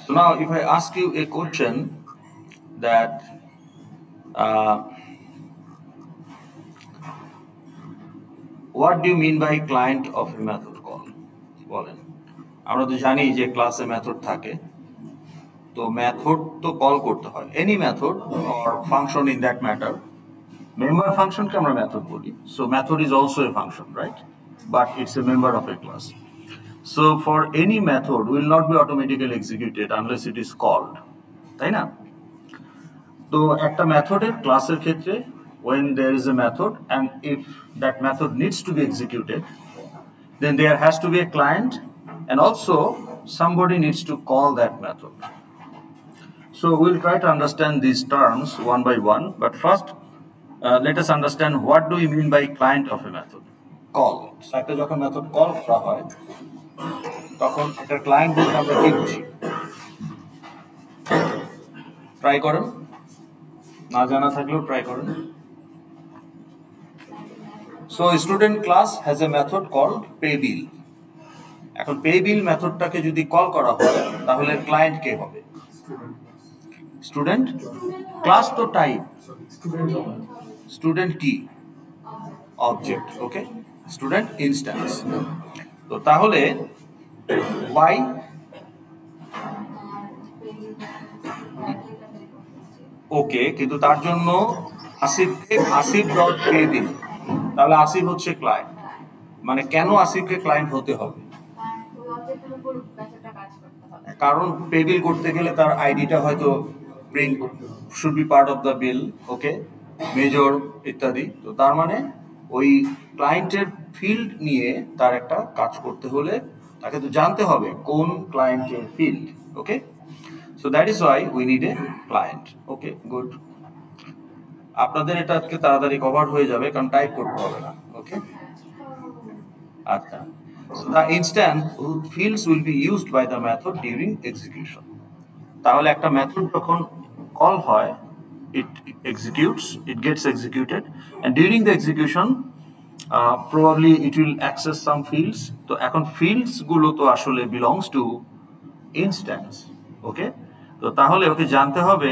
So now if I ask you a question that what do you mean by client of a method call? বলেন আমরা তো জানি যে ক্লাসে method থাকে তো মেথড তো কল করতে হয় any method or function in that matter member ফাংশনকে আমরা মেথড বলি so method is also a function right but it's a member of a class so for any method will not be automatically executed unless it is called তাই না তো একটা মেথডের ক্লাসের ক্ষেত্রে when there is a method and if that method needs to be executed then there has to be a client and also somebody needs to call that method. So we'll try to understand these terms one by one, but first let us understand what do you mean by client of a method. Call. So একটা যখন method call করা হয় তখন একটা client বলতে আমরা কি বুঝি ট্রাই করেন না জানা থাকলেও ট্রাই করেন So student class has a method called paybill. এখন paybill মেথডটাকে যদি কল করা হয় তাহলে ক্লায়েন্ট কে হবে স্টুডেন্ট ক্লাস তো টাইপ স্টুডেন্ট কি অবজেক্ট ওকে স্টুডেন্ট ইনস্ট্যান্স তো তাহলে why ওকে কিন্তু তার জন্য আসিফ ডট পে দিন তাহলে আসিফ হচ্ছে ক্লায়েন্ট মানে কেন আসিফকে ক্লায়েন্ট হতে হবে কারণ পে বিল করতে গেলে তার আইডিটা হয়তো print should be part of the bill okay major ইত্যাদি তো তার মানে ওই ক্লায়েন্টের ফিল্ড নিয়ে তার একটা কাজ করতে হলে তাকে তো জানতে হবে কোন ক্লায়েন্টের field okay so that is why we need a client okay good আপনাদের এটা আজকে তাড়াতাড়ি কভার হয়ে যাবে কারণ টাইপ করতে হবে না ওকে আচ্ছা so the instance whose fields will be used by the method during execution তাহলে একটা মেথড যখন কল হয় it executes it gets executed and during the execution probably it will access some fields তো এখন fields গুলো তো আসলে belongs to instance ওকে তো তাহলে ওকে জানতে হবে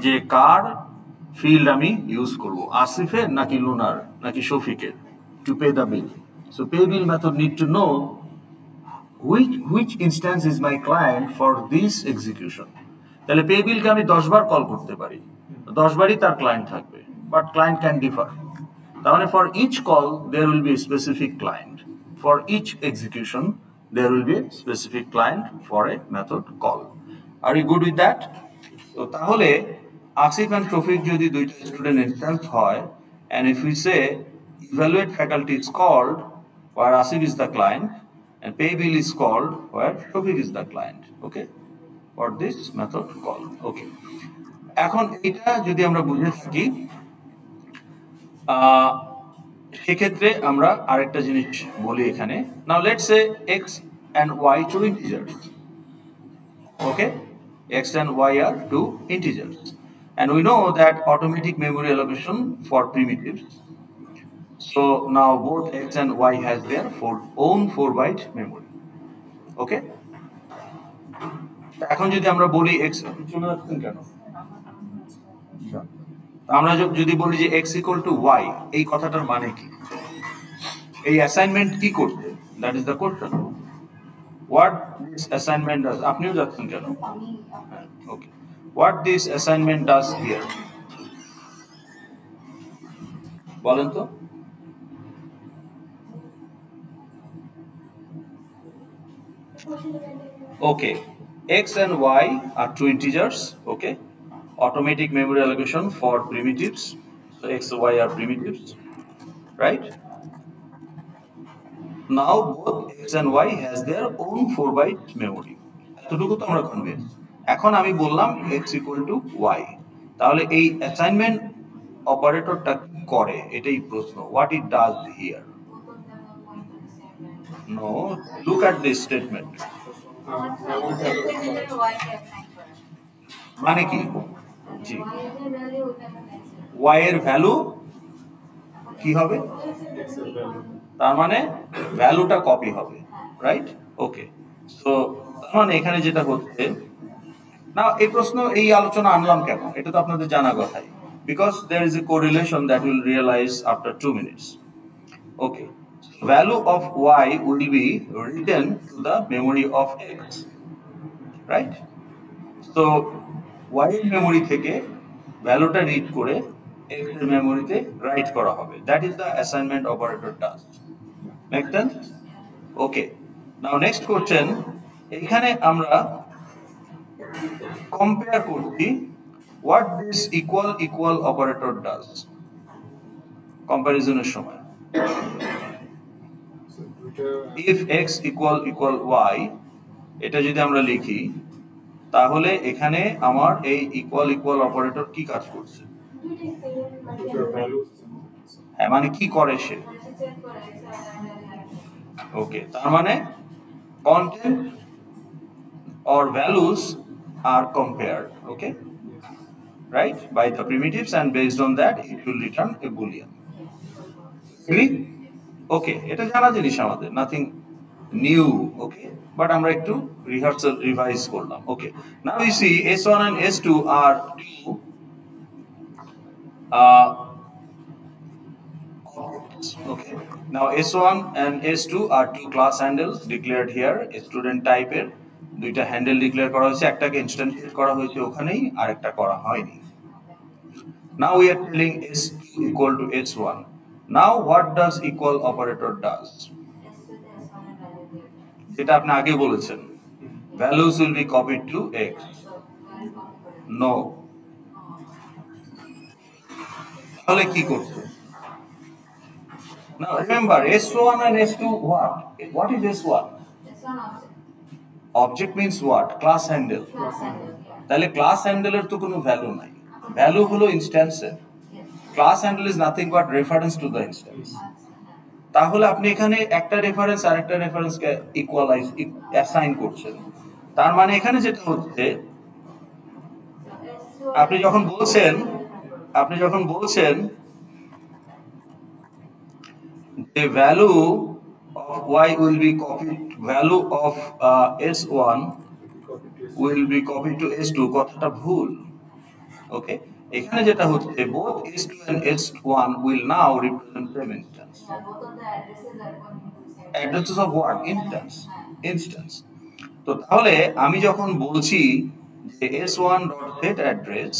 যে কার field আমি ইউজ করব আসিফের নাকি লুনার নাকি শফিকের to pay the bill so pay bill method need to know which instance is my client for this execution তাহলে pay bill কে আমি 10 বার কল করতে পারি 10 বারই তার ক্লায়েন্ট থাকবে but client can differ তাহলে for each call there will be a specific client for each execution there will be a specific client for a method call are you good with that তো তাহলে Asif and Shafiq যদি দুইটা student instance হয় and if we say evaluate faculty is called where Asif is the client and pay bill is called where Shofik is the client okay for this method call okay এখন এটা যদি আমরা বুঝে থাকি সেক্ষেত্রে আমরা আরেকটা জিনিস বলি এখানে now let's say x and y two integers okay x and y are two integers and we know that automatic memory allocation for primitives so now both x and y has their own 4-byte memory okay এখন যদি আমরা বলি x চলে যাচ্ছেন কেন আমরা যদি বলি যে x equal to y এই কথাটার মানে কি এই অ্যাসাইনমেন্ট কি করতে that is the question what this assignment does আপনিও যাচ্ছেন কেন okay what this assignment does here বলেন তো okay x and y are two integers okay automatic memory allocation for primitives so x and y are primitives right now both x and y has their own 4-byte memory এতটুকু তো আমরা convince এখন আমি বললাম x equal to y তাহলে এই assignment অপারেটরটা কি করে এটাই প্রশ্ন what it does here no look at this statement মানে কি জি y এর ভ্যালু কি হবে তার মানে ভ্যালুটা কপি হবে রাইট ওকে সো তার মানে এখানে যেটা হচ্ছে না এই প্রশ্ন এই আলোচনা আনলাম কেন, এটা তো আপনাদের জানা কথাই, because there is a correlation that we'll realize after 2 minutes. Okay, value of y will be written to the memory of x, right? So y এর মেমরি থেকে ভ্যালুটা রিড করে x এর মেমরিতে রাইট করা হবে, that is the assignment operator task. Make sense? Okay, now next question, এখানে আমরা কম্পেয়ার করছি what this equal equal operator does কম্প্যারিজনের সময়। If X equal equal Y, এটা যদি আমরা লিখি তাহলে এখানে আমার এই ইকুয়াল ইকুয়াল অপারেটর কি কাজ করছে? হ্যাঁ, মানে কি করে সে? ওকে, তার মানে content or values are compared, okay, right, by the primitives, and based on that it will return a boolean. Agree? Okay, এটা জানা জিনিস আমাদের, nothing new, okay, but আমরা একটু rehearsal revise করলাম. Okay, now we see S1 and S2 are two objects. Okay, now S1 and S2 are two class handles declared here, student type এর দুইটা handle declare করা হয়েছে, একটাকে ইনস্ট্যান্সিয়েট করা হয়েছে ওখানেই, আর একটা করা হয়নি। Now we are telling S2 equal to S1. Now what does equal operator does? যেটা আপনি আগে বলেছেন, values will be copied to x. No. তাহলে কি করছে? Now remember S1 and S2 what? What is S1? Object means what? Class handle. তাহলে class হ্যান্ডেলের তো কোনো ভ্যালু নাই, ভ্যালু হলো ইনস্ট্যান্সের। Class handle is nothing but reference to the instance. তাহলে আপনি এখানে একটা রেফারেন্স আর একটা রেফারেন্সকে ইকুয়ালাইজ অ্যাসাইন করছেন, তার মানে এখানে যেটা হচ্ছে, আপনি যখন বলছেন যে value of y will be copied, value of s1 will be copied to s2, কথাটা ভুল। ওকে, এখানে যেটা হচ্ছে both s2 and s1 will now represent same instance. Addresses of what? Instance. তো তাহলে আমি যখন বলছি যে s1 dot set address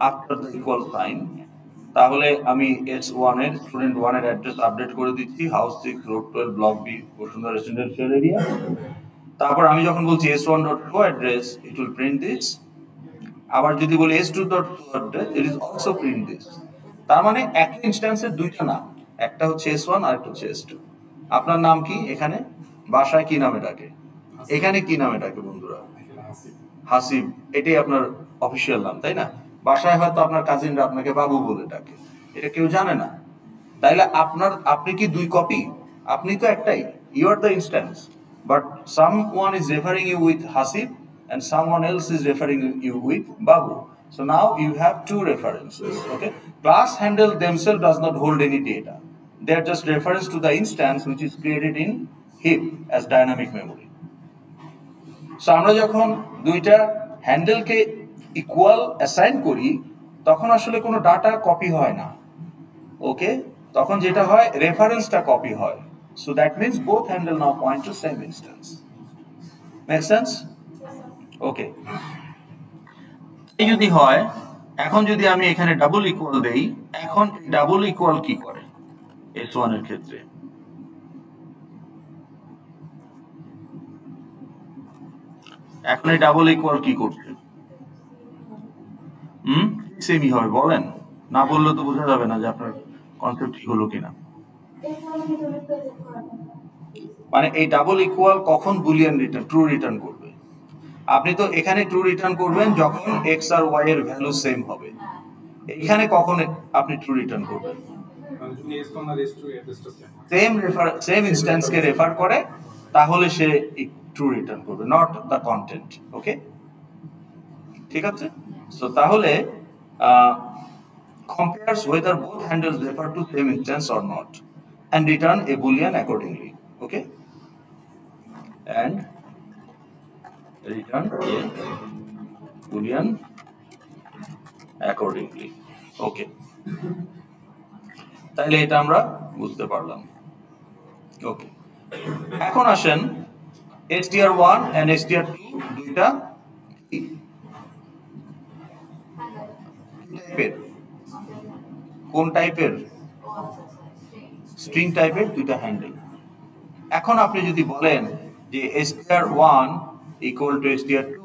after the equal sign, তাহলে আমি S1 এর স্টুডেন্ট 1 এর অ্যাড্রেস আপডেট করে দিচ্ছি, house 6 road 12 block B Bashundhara residential area. তারপর আমি যখন বলছি S1 dot flow address, it will print this. আবার যদি বলি S2 dot flow address, it is also print this. তার মানে একই ইনস্ট্যান্সের দুইটা নাম, একটা হচ্ছে S1 আর একটা হচ্ছে S2। আপনার নাম কি? এখানে বাসায় কি নামে ডাকে, এখানে কি নামে ডাকে বন্ধুরা? হাসিব, এটাই আপনার অফিসিয়াল নাম, তাই না? বাসায় হয়তো আপনার কাজিনরা আপনাকে বাবু বলে ডাকে, এটা কেউ জানে না। তাইলে আপনি কি দুই কপি? আপনি তো একটাই, you are the instance, but someone is referring you with Hasib and someone else is referring you with Babu. So now you have two references. Okay, class handle themselves does not hold any data, they are just reference to the instance which is created in heap as dynamic memory. So আমরা যখন দুইটা হ্যান্ডেলকে equal assign করি তখন আসলে কোনো data copy হয় না, ওকে, তখন যেটা হয় রেফারেন্সটা কপি হয়। So that means both handle now point to same instance. Make sense? Okay, এই যদি হয়, এখন যদি আমি এখানে ডাবল ইকুয়াল দেই, এখন ডাবল ইকুয়াল কি করে S1 এর ক্ষেত্রে? এখন এই ডাবল ইকুয়াল কি করছে? সেমই হবে, বলেন না, বললে তো বোঝা যাবে না যে আপনার কনসেপ্ট ঠিক হলো কিনা। মানে এই ডাবল ইকুয়াল কখন বুলিয়ান রিটার্ন, ট্রু রিটার্ন করবে? আপনি তো এখানে ট্রু রিটার্ন করবেন যখন এক্স আর ওয়াই এর ভ্যালু সেম হবে। এখানে কখন আপনি ট্রু রিটার্ন করবেন? সেম ইনস্ট্যান্সকে রেফার করে, তাহলে সে ট্রু রিটার্ন করবে, নট দ্য কন্টেন্ট। ওকে, ঠিক আছে? সো তাহলে compares whether both handles refer to same instance or not and return a boolean accordingly. Okay, and return a boolean accordingly. ওকে, তাহলে এটা আমরা বুঝতে পারলাম। ওকে, এখন আসেন str1 and str2 দুইটা টাইপের, কোন টাইপের? স্ট্রিং টাইপের দুইটা হ্যান্ডেল। এখন আপনি যদি বলেন যে str1 equal to str2,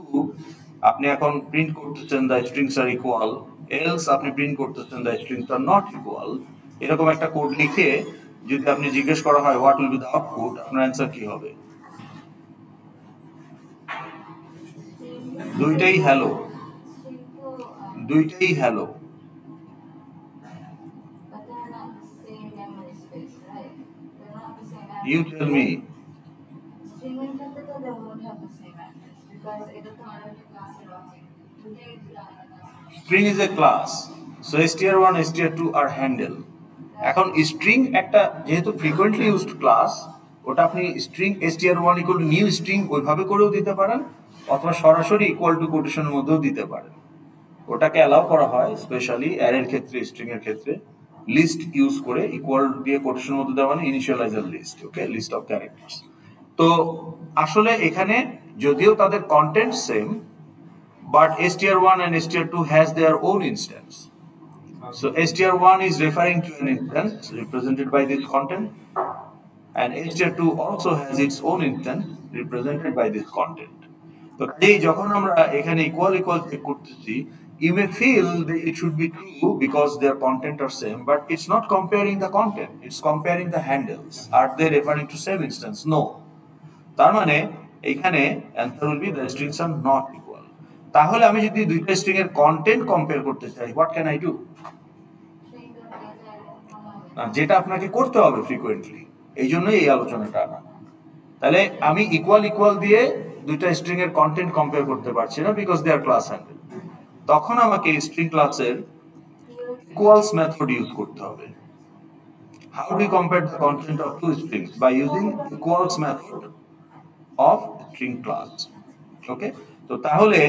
আপনি এখন প্রিন্ট করতেছেন the strings are equal, else আপনি প্রিন্ট করতেছেন the strings are not equal, এরকম একটা কোড লিখে যদি আপনি জিজ্ঞেস করা হয় what will be the output, আপনার অ্যান্সার কি হবে? দুইটাই হ্যালো, দুইটাই hello. You tell me. String is a class, so str1 str2 are handle. এখন স্ট্রিং একটা যেহেতু ফ্রিকোয়েন্টলি ইউজড ক্লাস, ওটা আপনি string str1 equal to new string ওইভাবে করেও দিতে পারেন, অথবা সরাসরি ইকুয়াল টু কোটেশনের মধ্যেও দিতে পারেন। ওটাকে অ্যালাউ করা হয় স্পেশালি অ্যারের ক্ষেত্রে, স্ট্রিং এর ক্ষেত্রে লিস্ট ইউজ করে ইকুয়াল দিয়ে কোটেশনের মধ্যে দেওয়া মানে initializer list, okay, list of characters. তো আসলে এখানে যদিও তাদের content same, but str1 and str2 has their own instance. So str1 is referring to an instance represented by this content, and str2 also has its own instance represented by this content. তো এই যখন আমরা এখানে equal equal check করতেছি, you may feel that it should be true because their content are same, but it's not comparing the content, it's comparing the handles. Are they referring to same instance? No. তার মানে এখানে answer will be the strings are not equal. তাহলে আমি যদি দুইটা string এর content compare করতে চাই, হোয়াট ক্যান আই ডু? যেটা আপনাকে করতে হবে ফ্রিকোয়েন্টলি, এই জন্যই এই আলোচনাটা আনা। তাহলে আমি ইকুয়াল ইকুয়াল দিয়ে দুইটা স্ট্রিং এর কন্টেন্ট কম্পেয়ার করতে পারছি না, because they are class handle. তখন আমাকে স্ট্রিং ক্লাসের ইকুয়ালস মেথড ইউজ করতে হবে। How do compare the content of two strings? By using equals method of string class. Okay, তো তাহলে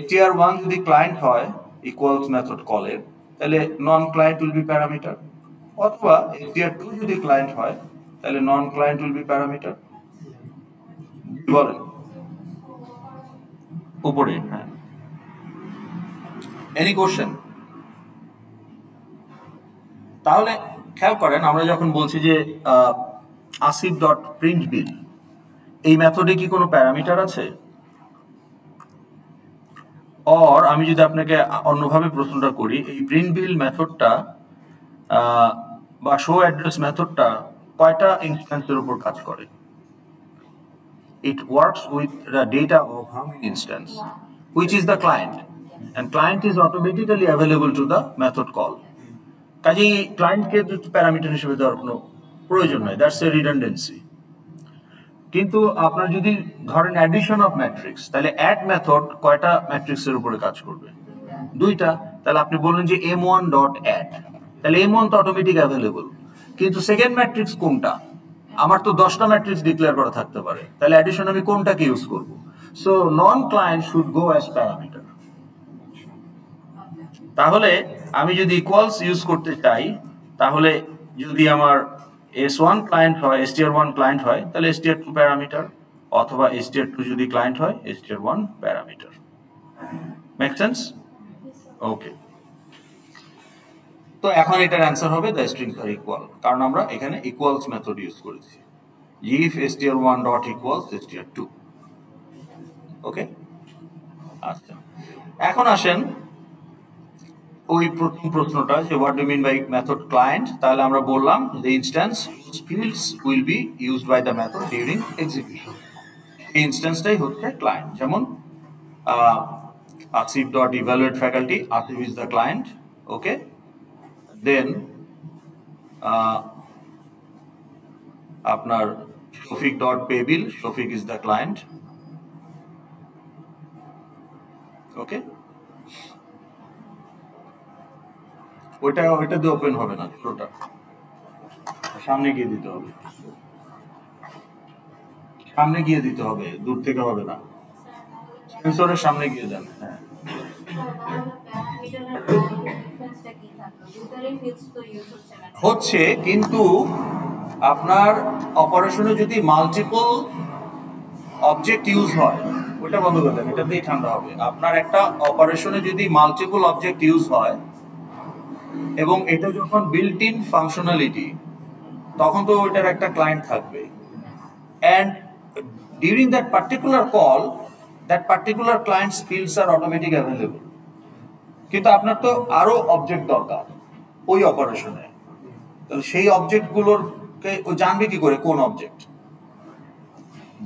str1 যদি ক্লায়েন্ট হয় ইকুয়ালস মেথড কলের, তাহলে নন ক্লায়েন্ট উইল বি প্যারামিটার, অথবা str2 যদি ক্লায়েন্ট হয় তাহলে নন ক্লায়েন্ট উইল বি প্যারামিটার। বলেন উপরে। হ্যাঁ, এনি কোশ্চেন? তাহলে খেয়াল করেন, আমরা যখন বলছি যে আসিফ ডট প্রিন্ট বিল, এই মেথডে কি কোনো প্যারামিটার আছে? অর আমি যদি আপনাকে অন্যভাবে প্রশ্নটা করি, এই প্রিন্ট বিল মেথডটা বা শো অ্যাড্রেস মেথডটা কয়টা ইনস্ট্যান্সের উপর কাজ করে? It works with the data of how many instance, which is the client, and client is automatically available to the method call. কাজেই ক্লায়েন্টকে প্যারামিটার হিসেবে দেওয়ার কোনো প্রয়োজন নাই, দ্যাটস এ রিডান্ডেন্সি। কিন্তু আপনার যদি ধরেন অ্যাডিশন অফ ম্যাট্রিক্স, তাহলে অ্যাড মেথড কয়টা ম্যাট্রিক্সের উপরে কাজ করবে? দুইটা। তাহলে আপনি বললেন যে m1 ডট অ্যাড, তাহলে m1 তো অটোমেটিক অ্যাভেলেবল, কিন্তু সেকেন্ড ম্যাট্রিক্স কোনটা? আমার তো 10টা ম্যাট্রিক্স ডিক্লেয়ার করা থাকতে পারে, তাহলে অ্যাডিশন আমি কোনটাকে ইউজ করব? So non client should go as parameter. তাহলে আমি যদি ইকুয়ালস ইউজ করতে চাই, তাহলে যদি আমার s1 ক্লায়েন্ট হয়, str1 ক্লায়েন্ট হয়, তাহলে str2 প্যারামিটার, অথবা str2 যদি ক্লায়েন্ট হয় str1 প্যারামিটার। Make sense? ওকে, তো এখন এটার অ্যান্সার হবে দ্য স্ট্রিংস আর ইকুয়াল, কারণ আমরা এখানে ইকুয়ালস মেথড ইউজ করেছি। If str1 dot equals str2। Okay, আচ্ছা, এখন আসেন ওই প্রথম প্রশ্নটা, যে what do mean by method client. তাহলে আমরা বললাম the instance whose fields will be used by the method during execution, এই ইনস্ট্যান্সটাই হচ্ছে ক্লায়েন্ট। যেমন Asif dot evaluate faculty, Asif is the client. Okay, then আপনার Shafiq dot pay bill, Shafiq is the client. Okay, ওইটা দিয়ে open হবে না, ছোটটা সামনে গিয়ে দিতে হবে, সামনে গিয়ে দিতে হবে, দূর থেকে হবে না। সেন্সরের সামনে গিয়ে যান। হ্যাঁ, হচ্ছে, কিন্তু আপনার অপারেশনে যদি মাল্টিপল অবজেক্ট ইউজ হয়, ওটা বন্ধ করে দেন, এটাতেই ঠান্ডা হবে। আপনার একটা অপারেশনে যদি মাল্টিপল অবজেক্ট ইউজ হয় এবং এটা যখন বিল্ট ইন ফাংশনালিটি, তখন তো ওইটার একটা ক্লায়েন্ট থাকবে, and during that particular call that particular clients fields are automatic available. কিন্তু আপনার তো আরো অবজেক্ট দরকার ওই অপারেশনে, তাহলে সেই অবজেক্টগুলোরকে ও জানবে কি করে কোন অবজেক্ট?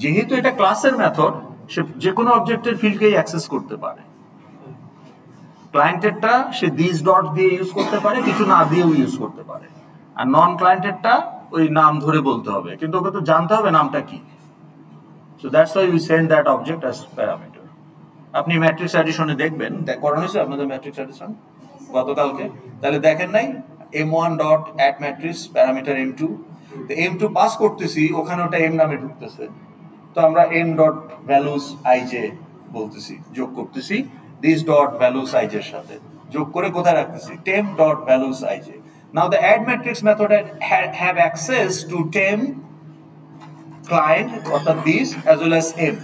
যেহেতু এটা ক্লাসের মেথড, সে যে কোনো অবজেক্টের ফিল্ডকেই অ্যাক্সেস করতে পারে। ক্লায়েন্টেরটা সে দিস ডট দিয়ে ইউজ করতে পারে, কিছু না দিয়েও ইউজ করতে পারে। আর নন ক্লায়েন্টেরটা ওই নাম ধরে বলতে হবে, কিন্তু ওকে তো জানতে হবে নামটা কি। So that's why we send that object as parameter. আপনি ম্যাট্রিক্স অ্যাডিশনে দেখবেন, করানো হয়েছে আপনাদের ম্যাট্রিক্স অ্যাডিশন গতকালকে? তাহলে দেখেন নাই, m1 dot add matrix parameter m2, তো m2 পাস করতেছি, ওখানে ওটা m নামে ঢুকতেছে, তো আমরা m ডট ভ্যালুস ij বলতেছি, যোগ করতেছি দিস ডট ভ্যালুস ij এর সাথে, যোগ করে কোথায় রাখতেছি? temp dot values ij. Now the add matrix method have access to temp client অর্থাৎ this as well as m.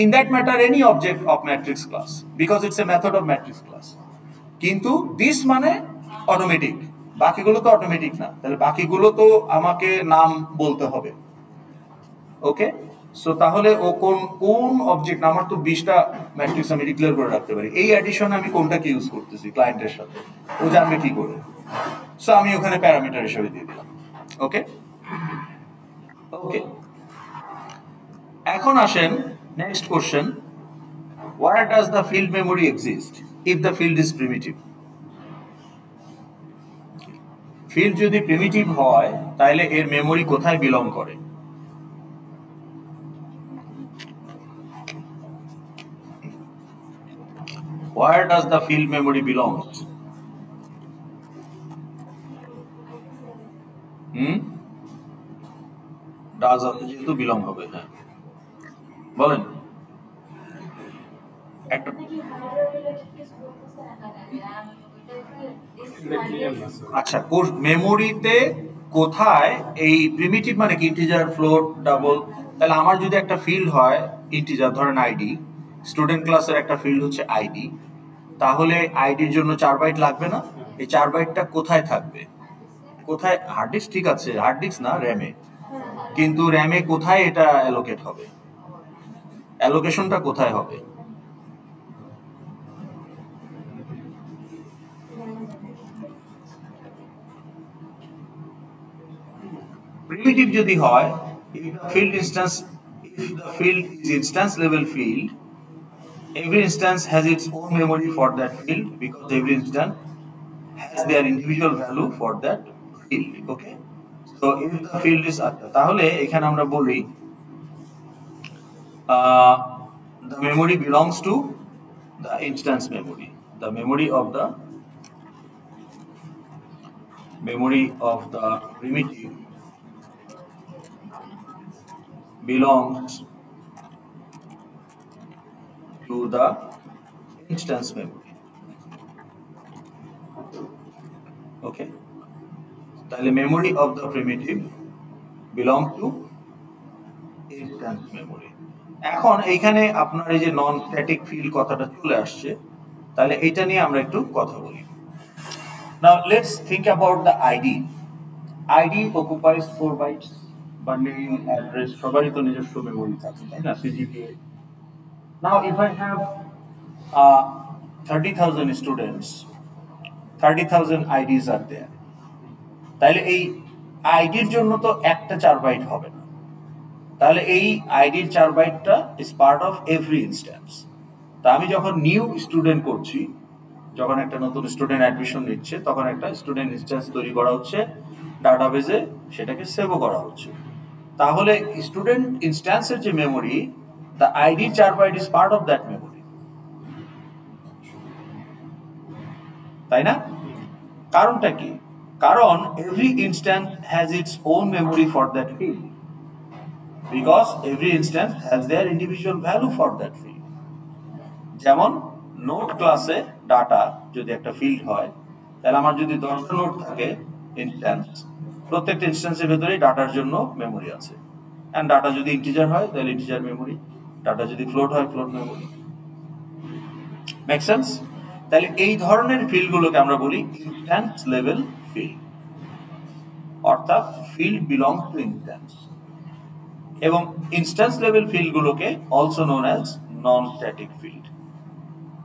In that matter any object of matrix class, because it's a method of matrix class. কিন্তু this মানে automatic, বাকিগুলো তো automatic না, তাহলে বাকিগুলো তো আমাকে নাম বলতে হবে। ওকে, সো তাহলে ও কোন কোন অবজেক্ট, আমার তো 20টা ম্যাট্রিক্স আমি ডিক্লেয়ার করে রাখতে পারি, এই অ্যাডিশনে আমি কোনটাকে ইউজ করতেছি ক্লায়েন্টের সাথে, ও জানবে কি করে? সো আমি ওখানে প্যারামিটার হিসেবে দিয়ে দিলাম। ওকে ওকে, এখন আসেন next question, where does the field memory exist if the field is primitive? Field যদি প্রিমিটিভ হয় তাহলে এর মেমরি কোথায় বিলং করে? Where does the field memory belongs? Does আছে যেহেতু বিলং হবে। হ্যাঁ বলেন। একটা আচ্ছা, মেমোরিতে কোথায় এই প্রিমিটিভ মানে কি? Integer, float, double. তাহলে আমার যদি একটা ফিল্ড হয় ইন্টিজার, ধরেন আইডি, স্টুডেন্ট ক্লাসের একটা ফিল্ড হচ্ছে আইডি, তাহলে আইডির জন্য 4 বাইট লাগবে না? এই 4 বাইটটা কোথায় থাকবে? কোথায়? হার্ড ডিস্ক, ঠিক আছে, হার্ড ডিস্ক না, র্যামে। কিন্তু র্যামে কোথায় এটা অ্যালোকেট হবে? অ্যালোকেশনটা কোথায় হবে? প্রিমিটিভ যদি হয়, if the field is instance level field, every instance has its own memory for that field because every instance has their individual value for that field. Okay, so if the field is তাহলে এখানে আমরা বলি the memory belongs to the instance memory. The memory of the primitive belongs to the instance memory. Okay, তাহলে memory of the primitive belongs to instance memory. এখন এইখানে আপনার এই যে নন স্ট্যাটিক ফিল্ড কথাটা চলে আসছে, তাহলে এইটা নিয়ে আমরা একটু কথা বলি। Now let's think about the ID. ID occupies 4 bytes, bundling address, সবারই তো নিজস্ব মেমরি থাকে, তাই না? CGPA. Now if I have 30,000 students, 30,000 IDs are there, তাহলে এই আইডির জন্য তো একটা 4 বাইট হবে না, তাহলে এই আইডির 4 বাইটটা is part of every instance. তা আমি যখন নিউ স্টুডেন্ট করছি, যখন একটা নতুন স্টুডেন্ট অ্যাডমিশন নিচ্ছে, তখন একটা স্টুডেন্ট ইনস্ট্যান্স তৈরি করা হচ্ছে ডাটাবেজে, সেটাকে সেভও করা হচ্ছে। তাহলে স্টুডেন্ট ইনস্ট্যান্সের যে মেমোরি, দ্য আইডির 4 byte is part of that memory, তাই না? কারণটা কি? কারণ every instance has its own memory for that field, because every instance has their individual value for that field. যেমন নোট ক্লাসে ডাটা যদি একটা ফিল্ড হয়, তাহলে আমার যদি 10টা নোট থাকে ইনস্ট্যান্স, প্রত্যেকটা ইনস্ট্যান্সের ভেতরেই ডাটার জন্য মেমোরি আছে। অ্যান্ড ডাটা যদি ইন্টিজার হয় তাহলে ইন্টিজার মেমোরি, ডাটা যদি ফ্লোট হয় ফ্লোট মেমোরি। Make sense? তাহলে এই ধরনের ফিল্ডগুলোকে আমরা বলি ইনস্ট্যান্স লেভেল ফিল্ড, অর্থাৎ ফিল্ড বিলংস টু ইনস্ট্যান্স। এবং ইনস্ট্যান্স লেভেল ফিল্ডগুলোকে also known as non static field.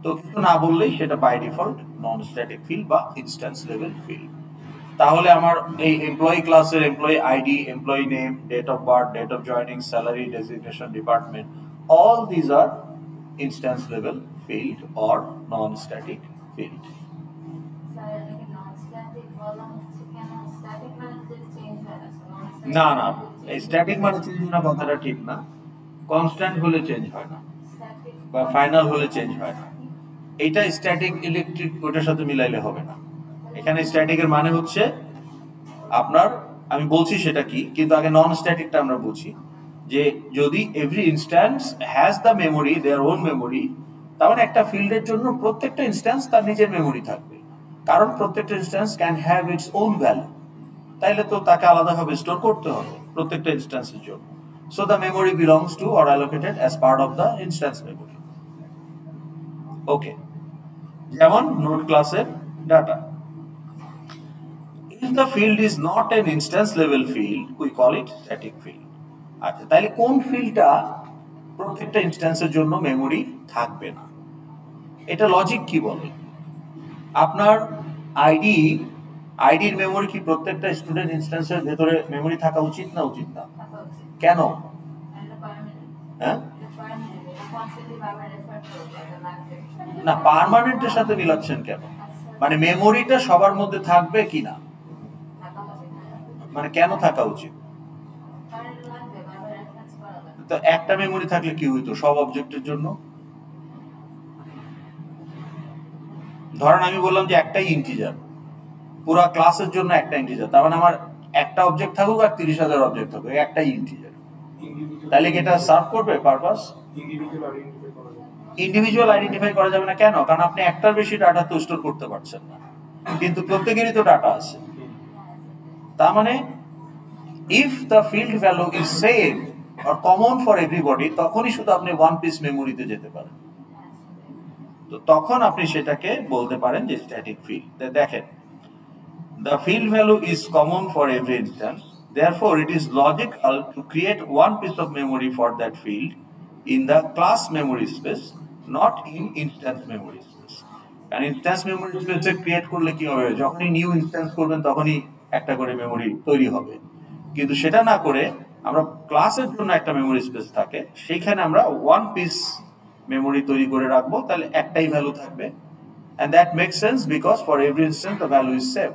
তো কিছু না বললেই সেটা by default non static field বা ইনস্ট্যান্স লেভেল ফিল্ড। তাহলে আমার এই এমপ্লয়ি ক্লাসের employee ID, employee name, date of birth, date of joining, salary, designation, department, all these are instance level field or non-static field. না না, static মানে change না, কথাটা ঠিক না। কনস্ট্যান্ট হলে চেঞ্জ হয় না, বা ফাইনাল হলে চেঞ্জ হয় না। এইটা স্ট্যাটিক ইলেকট্রিক ওটার সাথে মিলাইলে হবে না। এখানে স্ট্যাটিকের মানে হচ্ছে আপনার, আমি বলছি সেটা কি, কিন্তু আগে নন স্ট্যাটিকটা আমরা বুঝি। যে যদি every instance has the memory, their own memory, তার মানে একটা ফিল্ডের জন্য প্রত্যেকটা ইনস্ট্যান্স তার নিজের মেমোরি থাকবে, কারণ প্রত্যেকটা instance can have its own value. তাইলে তো তাকে আলাদাভাবে স্টোর করতে হবে প্রত্যেকটা ইনস্ট্যান্সের জন্য। So the memory belongs to or allocated as part of the instance memory. Okay, যেমন নোট ক্লাসের ডাটা। If the field is not an instance level field, we call it static field. আচ্ছা, তাহলে কোন ফিল্ডটা প্রত্যেকটা ইনস্ট্যান্সের জন্য মেমোরি থাকবে না? এটা লজিক কি বলে? আপনার আইডির মেমোরি কি প্রত্যেকটা স্টুডেন্ট ইনস্ট্যান্সের ভেতরে মেমোরি থাকা উচিত না উচিত না? কেন? হ্যাঁ, না পার্মানেন্টের সাথে মিলাচ্ছেন কেন? মানে মেমোরিটা সবার মধ্যে থাকবে কি না, মানে কেন থাকা উচিত? তো একটা মেমোরি থাকলে কি হইতো সব অবজেক্টের জন্য? ধরেন আমি বললাম যে একটাই ইন্টিজার, পুরা ক্লাসের জন্য একটা ইন্টিজার, তার মানে আমার একটা অবজেক্ট থাকুক আর 30,000 অবজেক্ট থাকুক, একটাই ইন্টিজার, তাহলে কি এটা সার্ভ করবে পারপাস? ইন্ডিভিজুয়াল আইডেন্টিফাই করা যাবে না। কেন? কারণ আপনি একটার বেশি ডাটা তো স্টোর করতে পারছেন না, কিন্তু প্রত্যেকেরই তো ডাটা আছে। তার মানে if the field value is same or common for everybody, তখনই শুধু আপনি ওয়ান পিস মেমোরিতে যেতে পারেন। তো তখন আপনি সেটাকে বলতে পারেন যে স্ট্যাটিক ফিল্ড। দেখেন, the field value is common for every instance, therefore it is logical to create one piece of memory for that field in the class memory space, not in instance memory space. And instance memory space create করলে কি হবে, যখনই new instance করবেন তখনই একটা করে memory তৈরি হবে, কিন্তু সেটা না করে আমরা ক্লাসের জন্য একটা মেমোরি স্পেস থাকে, সেইখানে আমরা ওয়ান পিস মেমোরি তৈরি করে রাখবো, তাহলে একটাই ভ্যালু থাকবে। and that makes sense because for every instance the value is same.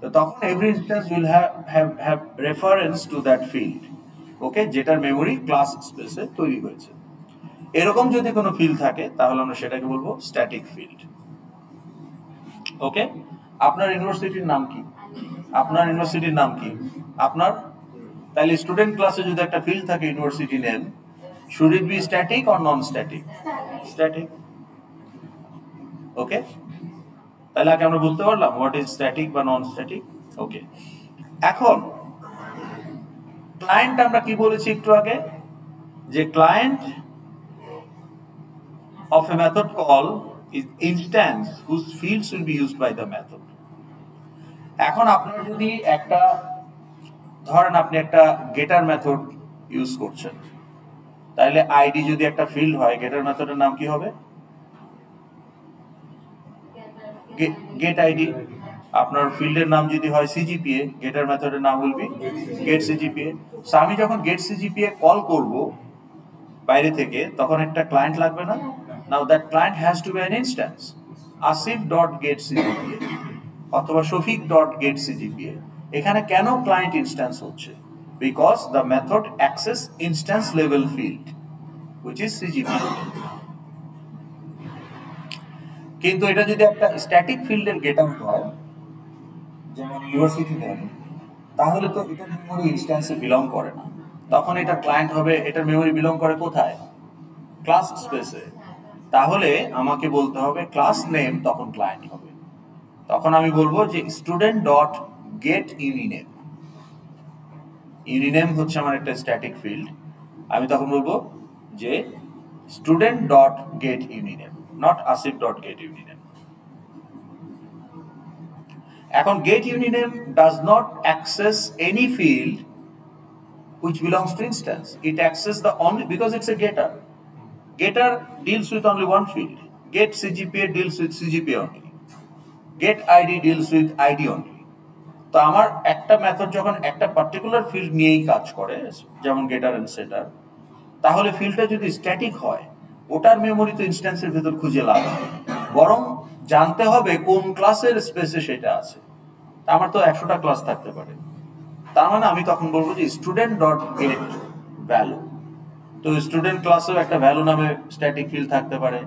তো তখন every instance will have reference to that field, ওকে, যেটার মেমোরি ক্লাস স্পেসে তৈরি হয়েছে। এরকম যদি কোনো ফিল্ড থাকে তাহলে আমরা সেটাকে বলবো স্ট্যাটিক ফিল্ড। ওকে, আপনার ইউনিভার্সিটির নাম কি? আপনার ইউনিভার্সিটির নাম কি আপনার? তাহলে স্টুডেন্ট ক্লাসে যদি একটা ফিল্ড থাকে university name, should it be static or non static? Static. ওকে, তাহলে আগে আমরা বুঝতে পারলাম হোয়াট ইজ স্ট্যাটিক বা নন স্ট্যাটিক। ওকে, এখন ক্লায়েন্ট আমরা কি বলেছি একটু আগে, যে client of a method call is instance whose fields will be used by the method. এখন আপনার যদি একটা, ধরেন আপনি একটা গেটার মেথড ইউজ করছেন, তাহলে আইডি যদি একটা ফিল্ড হয়, গেটার মেথডের নাম কি হবে? Get ID. আপনার ফিল্ডের নাম যদি হয় সিজিপিএ, গেটার মেথডের নাম বলবি গেট সিজিপিএ। সো আমি যখন গেট সিজিপিএ কল করব বাইরে থেকে, তখন একটা ক্লায়েন্ট লাগবে না? Now that client has to be an instance, Asif dot gate CGPA অথবা শফিক ডট গেট সিজিপিএ। এখানে কেন ক্লায়েন্ট ইনস্ট্যান্স হচ্ছে? Because the method access instance level field which is CGPA. কিন্তু এটা যদি একটা স্ট্যাটিক ফিল্ডের গেটার হয়, যেমন ইউনিভার্সিটি নেম, তাহলে তো এটার মেমোরি ইনস্ট্যান্সে বিলং করে না, তখন এটা ক্লায়েন্ট হবে। এটার মেমোরি বিলং করে কোথায়? ক্লাস স্পেসে। তাহলে আমাকে বলতে হবে ক্লাস নেম, তখন ক্লায়েন্ট হবে। তখন আমি বলবো যে student dot get uni name. Uni name হচ্ছে আমার একটা স্ট্যাটিক ফিল্ড। আমি তখন বলবো যে student dot get uni name, not Asif dot get uni name. এখন get unioname does not access any field which belongs to instance. It accesses the only, because it's a getter. Getter deals with only one field. Get CGPA deals with CGPA only. Get ID deals with ID only. তো আমার একটা method যখন একটা particular field নিয়েই কাজ করে, যেমন গেটার and সেটার, তাহলে ফিল্ডটা যদি স্ট্যাটিক হয়, ওটার মেমোরি তো ইনস্ট্যান্সের ভেতর খুঁজে লাভ নেই। বরং জানতে হবে কোন ক্লাসের স্পেসে সেটা আছে। আমার তো 100টা ক্লাস থাকতে পারে। তার মানে আমি তখন বলবো যে স্টুডেন্ট ডট গেট ভ্যালু। তো স্টুডেন্ট ক্লাসেও একটা ভ্যালু নামে স্ট্যাটিক ফিল্ড থাকতে পারে,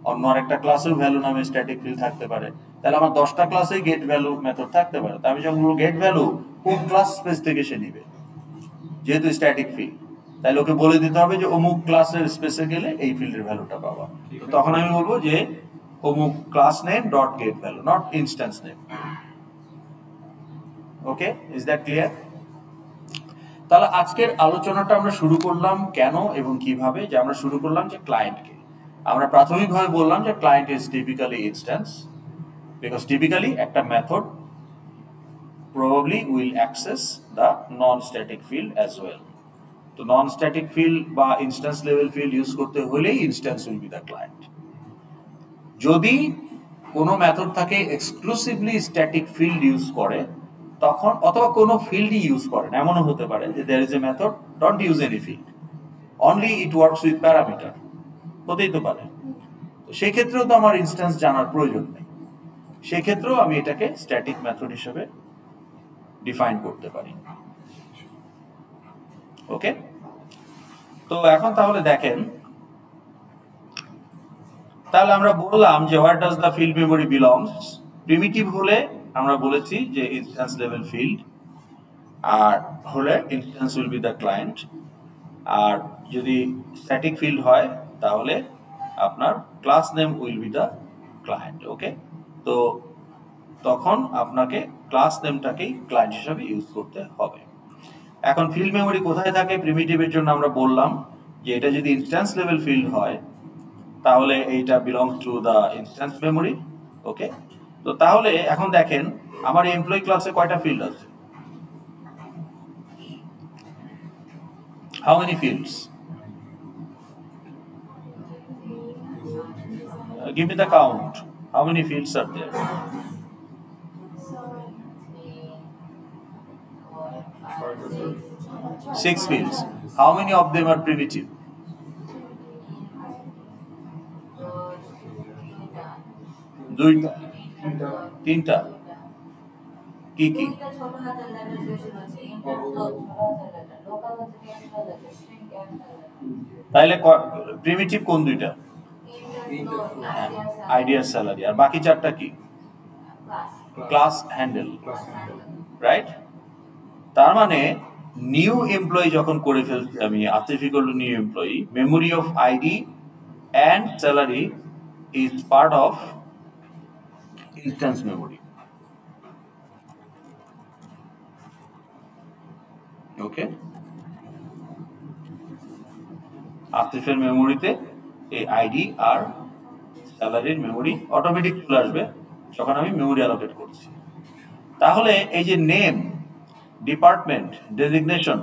অন্য আরেকটা ক্লাসেও ভ্যালু নামে স্ট্যাটিক ফিল্ড থাকতে পারে। তাহলে আমার 10টা ক্লাসেই গেট ভ্যালু মেথড থাকতে পারে। আমি যখন বলবো গেট ভ্যালু, কোন ক্লাস স্পেস থেকে সে নিবে, যেহেতু স্ট্যাটিক ফিল্ড, তাহলে ওকে বলে দিতে হবে যে অমুক ক্লাসের স্পেসে গেলে এই ফিল্ডের ভ্যালুটা পাবা। তখন আমি বলবো যে অমুক class name dot gate value, not instance name. Okay, is that clear? তাহলে আজকের আলোচনাটা আমরা শুরু করলাম কেন এবং কিভাবে, যে আমরা শুরু করলাম যে ক্লায়েন্টকে আমরা প্রাথমিকভাবে বললাম যে client is typically instance, because typically একটা method probably will access the non-static field as well. তো non-static field বা instance level field ইউজ করতে হলেই instance will be the client। যদি কোনো মেথড থাকে এক্সক্লুসিভলি স্ট্যাটিক ফিল্ড ইউজ করে, তখন অথবা কোনো ফিল্ডই ইউজ করে না, এমনও হতে পারে যে there is a method don't use any field, only it works with parameter, হতেই তো পারে। তো সেই ক্ষেত্রেও তো আমার ইনস্ট্যান্স জানার প্রয়োজন নেই, সেক্ষেত্রেও আমি এটাকে স্ট্যাটিক মেথড হিসেবে ডিফাইন করতে পারি। ওকে, তো এখন তাহলে দেখেন, তাহলে আমরা বললাম যে where does the field memory belongs. Primitive হলে আমরা বলেছি যে ইনস্ট্যান্স লেভেল ফিল্ড, আর হলে instance will be the client, আর যদি স্ট্যাটিক ফিল্ড হয় তাহলে আপনার class name will be the client. Okay, তো তখন আপনাকে ক্লাস নেমটাকেই ক্লায়েন্ট হিসাবে ইউজ করতে হবে। এখন ফিল্ড মেমোরি কোথায় থাকে প্রিমিটিভের জন্য আমরা বললাম যে এটা যদি ইনস্ট্যান্স লেভেল ফিল্ড হয় তাহলে এইটা belongs to the instance memory. Okay, তো তাহলে এখন দেখেন আমার এমপ্লয়ি ক্লাসে কয়টা ফিল্ড আছে? How many fields? Give me the count. How many fields are there? 6 fields. How many of them are primitive? দুইটা, তিনটা, কি কি? তাহলে প্রিমিটিভ কোন দুইটা? Idea salary. আর বাকি চারটা কি? Class handle, right? তার মানে নিউ এমপ্লয়ি যখন করে ফেলছি আমি Asif equal to new employee, memory of ID and salary is part of instance memory. Okay, আসিফের মেমোরিতে এই আইডি আর স্যালারির মেমোরি অটোমেটিক চলে আসবে যখন আমি মেমোরি অ্যালোকেট করছি। তাহলে এই যে নেম, ডিপার্টমেন্ট, ডেজিগনেশন,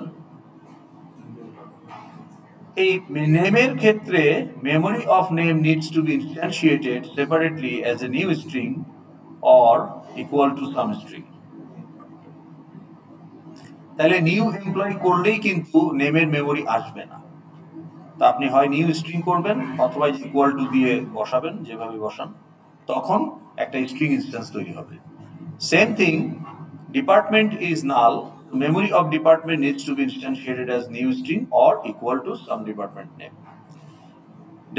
এই নেমের ক্ষেত্রে memory of name needs to be instantiated separately as a new string or equal to some string. তাহলে নিউ এমপ্লয়ি করলেই কিন্তু নেমের মেমোরি আসবে না। তা আপনি হয় নিউ স্ট্রিং করবেন অথবা ইকুয়াল টু দিয়ে বসাবেন, যেভাবে বসান, তখন একটা স্ট্রিং ইনস্ট্যান্স তৈরি হবে। Same thing, department is null, memory of department needs to be instantiated as new string or equal to some department name.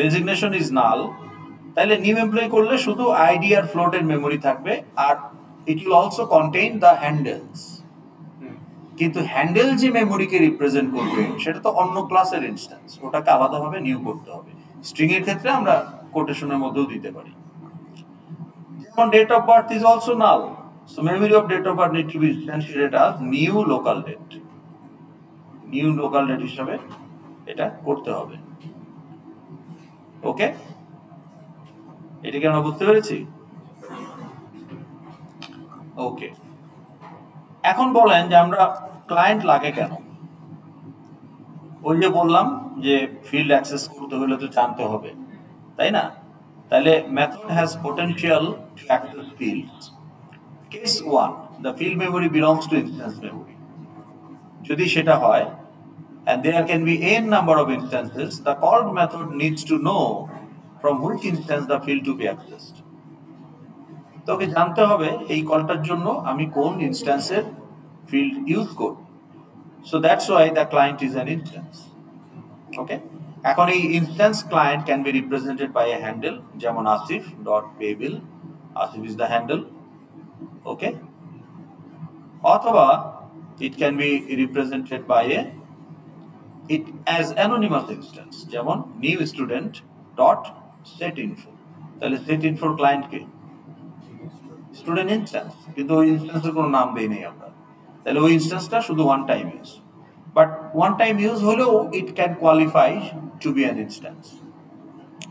Designation is null, তাহলে নিউ এমপ্লয়ি করলে শুধু আইডি আর ফ্লোটের মেমোরি থাকবে, আর it will also contain the handles. কিন্তু handle যে মেমোরিকে রিপ্রেজেন্ট করবে সেটা তো অন্য ক্লাসের ইনস্ট্যান্স, ওটাকে আলাদাভাবে নিউ করতে হবে। স্ট্রিং এর ক্ষেত্রে আমরা কোটেশনের মধ্যেও দিতে পারি। যেমন date of birth is also null, so memory of date of birth need to be instantiated as new local date. New local date হিসাবে এটা করতে হবে। ওকে, এটা কি আমরা বুঝতে পেরেছি? ওকে, এখন বলেন যে আমরা ক্লায়েন্ট লাগে কেন? ওই যে বললাম যে ফিল্ড অ্যাক্সেস করতে হলে তো জানতে হবে, তাই না? তাহলে method has potential to access fields. Case 1, the field memory belongs to instance memory. যদি সেটা হয় and there can be n number of instances, the called method needs to know from which instance the field to be accessed. তোকে জানতে হবে এই কলটার জন্য আমি কোন ইনস্ট্যান্সের ফিল্ড ইউজ করব। So that's why the client is an instance. Okay, এখন এই instance client can be represented by a handle, যেমন Asif dot pay bill, Asif is the handle. Okay, অথবা it can be represented by it as anonymous instance, যেমন new student dot set info। তাহলে set info client কে? Student instance, কিন্তু ওই ইনস্ট্যান্সের কোনো নাম দেই নেই আমরা। তাহলে ওই ইনস্ট্যান্সটা শুধু one time use, but one time use হলেও it can qualify to be an instance.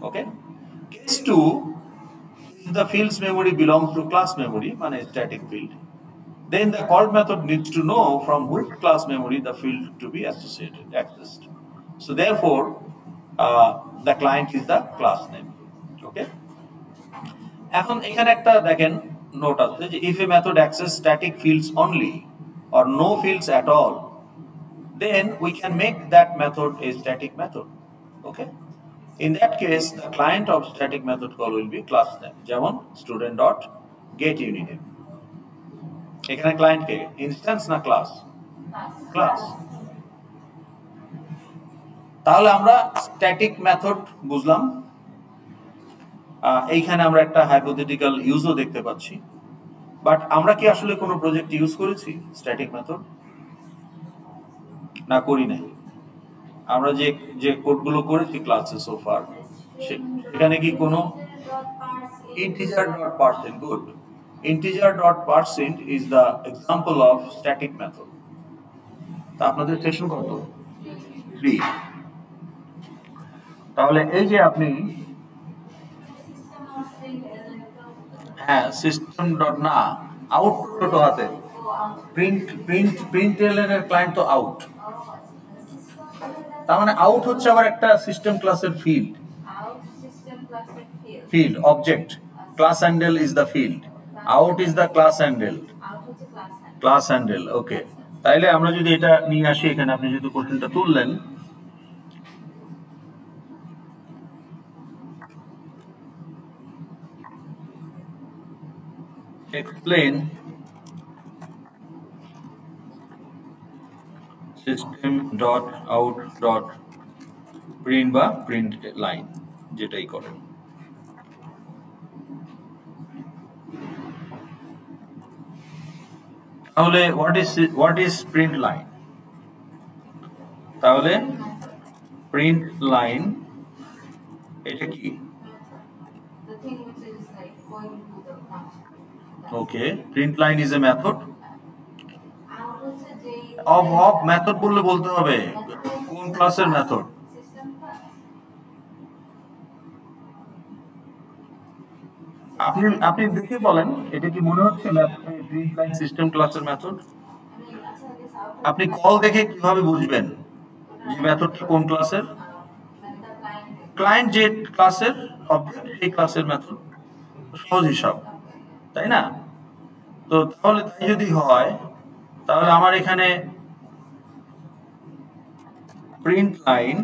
Okay, case 2, the field's memory belongs to class memory, মানে static field, then the called method needs to know from which class memory the field to be accessed. So therefore, the client is the class name. Okay. এখন এখানে একটা দেখেন note আছে যে if a method access static fields only or no fields at all, then we can make that method a static method. Okay. In that case, the client of static method call will be class name, যেমন student dot get unit. এখানে client কে? Instance না class? Class. তাহলে আমরা static method বুঝলাম। এইখানে আমরা একটা hypothetical ইউজও দেখতে পাচ্ছি, বাট আমরা কি আসলে কোনো প্রজেক্ট ইউজ করেছি স্ট্যাটিক মেথড? না, করি নাই। আমরা যে যে কোডগুলো করেছি ক্লাসে সোফার, সেখানে কি কোনো integer dot percent? Good, integer dot parseInt is the example of static method. তা আপনাদের সেশন কত? 3। তাহলে এই যে আপনি হ্যাঁ সিস্টেম ডট না আউট ছোট হাতে প্রিন্ট এলএন এর ক্লায়েন্ট তো আউট, তার মানে আউট হচ্ছে আবার একটা সিস্টেম ক্লাসের field object. Class handle is the field, out is the class handle। ওকে, তাইলে আমরা যদি এটা নিয়ে আসি এখানে, আপনি যদি কোশ্চেনটা তুললেন, explain system dot out dot print বা print line, যেটাই করেন। তাহলে what is print line? তাহলে print line এটা কি? Okay, print line is a method of method বলতে হবে কোন ক্লাসের মেথড? আপনি দেখে বলেন, এটা কি মনে হচ্ছে প্রিন্ট লাইন সিস্টেম ক্লাসের মেথড? আপনি কল দেখে কিভাবে বুঝবেন যে মেথডটা কোন ক্লাসের? ক্লায়েন্ট যে ক্লাসের অবজেক্ট সেই ক্লাসের মেথড, সহজ হিসাব, তাই না? তো তাহলে তাই যদি হয়, তাহলে আমার এখানে প্রিন্ট লাইন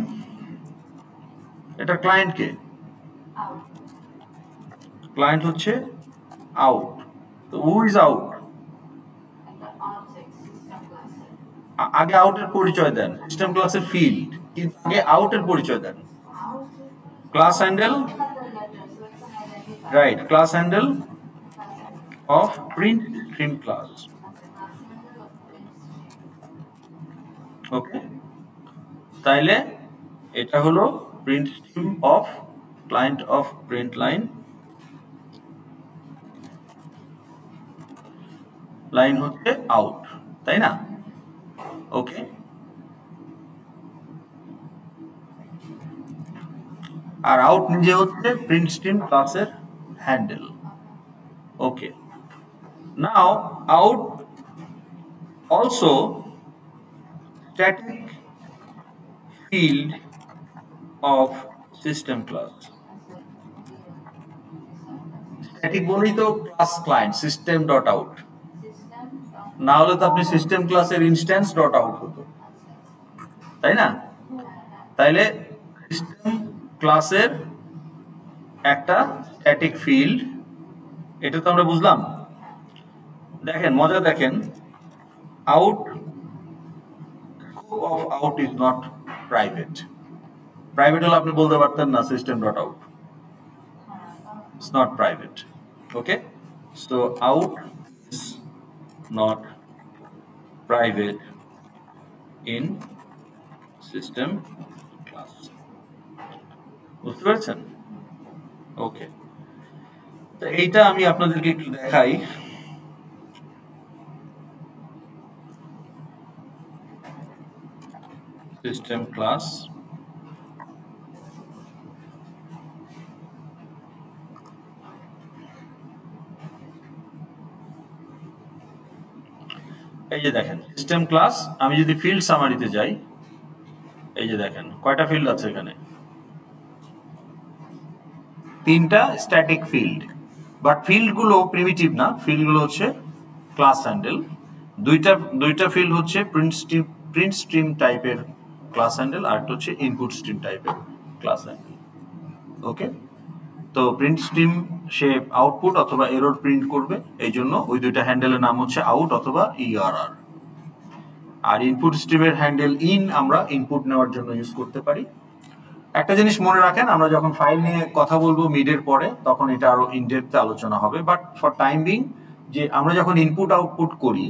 এটা ক্লায়েন্ট কে? ক্লায়েন্ট হচ্ছে আউট। তো হু ইজ আউট? আগে আউটের পরিচয় দেন, সিস্টেম ক্লাসের ফিল্ড, কিন্তু আগে আউটের পরিচয় দেন। Class handle, right, class handle of print stream class. Okay, তাইলে এটা হলো print stream of client of print line হচ্ছে out, তাই না? ওকে, আর out নিজে হচ্ছে print stream ক্লাসের handle. Okay, now out also static field of system class। Static বলেই তো class client system dot out, না হলে তো আপনি সিস্টেম ক্লাসের ইনস্ট্যান্স ডট আউট হতো, তাই না? তাইলে সিস্টেম ক্লাসের একটা স্ট্যাটিক ফিল্ড, এটা তো আমরা বুঝলাম। দেখেন মজা, দেখেন out of out is not private. Private হলে আপনি বলতে পারতেন না system dot out, it's not private. Okay, so out is not private in system class, বুঝতে পারছেন? ওকে, তো এইটা আমি আপনাদেরকে একটু দেখাই। সিস্টেম ক্লাস এই যে দেখেন সিস্টেম ক্লাস, আমি যদি ফিল্ড সামারিতে যাই, এই যে দেখেন কয়টা ফিল্ড আছে এখানে, 3টা স্ট্যাটিক ফিল্ড, বাট ফিল্ডগুলো প্রিমিটিভ না, ফিল্ডগুলো হচ্ছে ক্লাস হ্যান্ডেল। দুইটা ফিল্ড হচ্ছে প্রিন্ট স্ট্রিম টাইপের ক্লাস হ্যান্ডেল, আর একটা হচ্ছে ইনপুট স্ট্রিম টাইপের ক্লাস হ্যান্ডেল। ওকে, তো প্রিন্ট স্ট্রিম সে আউটপুট অথবা এরর প্রিন্ট করবে, এই জন্য ওই দুইটা হ্যান্ডেলের নাম হচ্ছে আউট অথবা ERR. R input স্ট্রিমের handle in আমরা ইনপুট নেওয়ার জন্য ইউজ করতে পারি। একটা জিনিস মনে রাখেন, আমরা যখন ফাইল নিয়ে কথা বলবো মিডের পরে, তখন এটা আরো ইনডেপথে আলোচনা হবে, বাট ফর টাইম বিং যে আমরা যখন ইনপুট আউটপুট করি,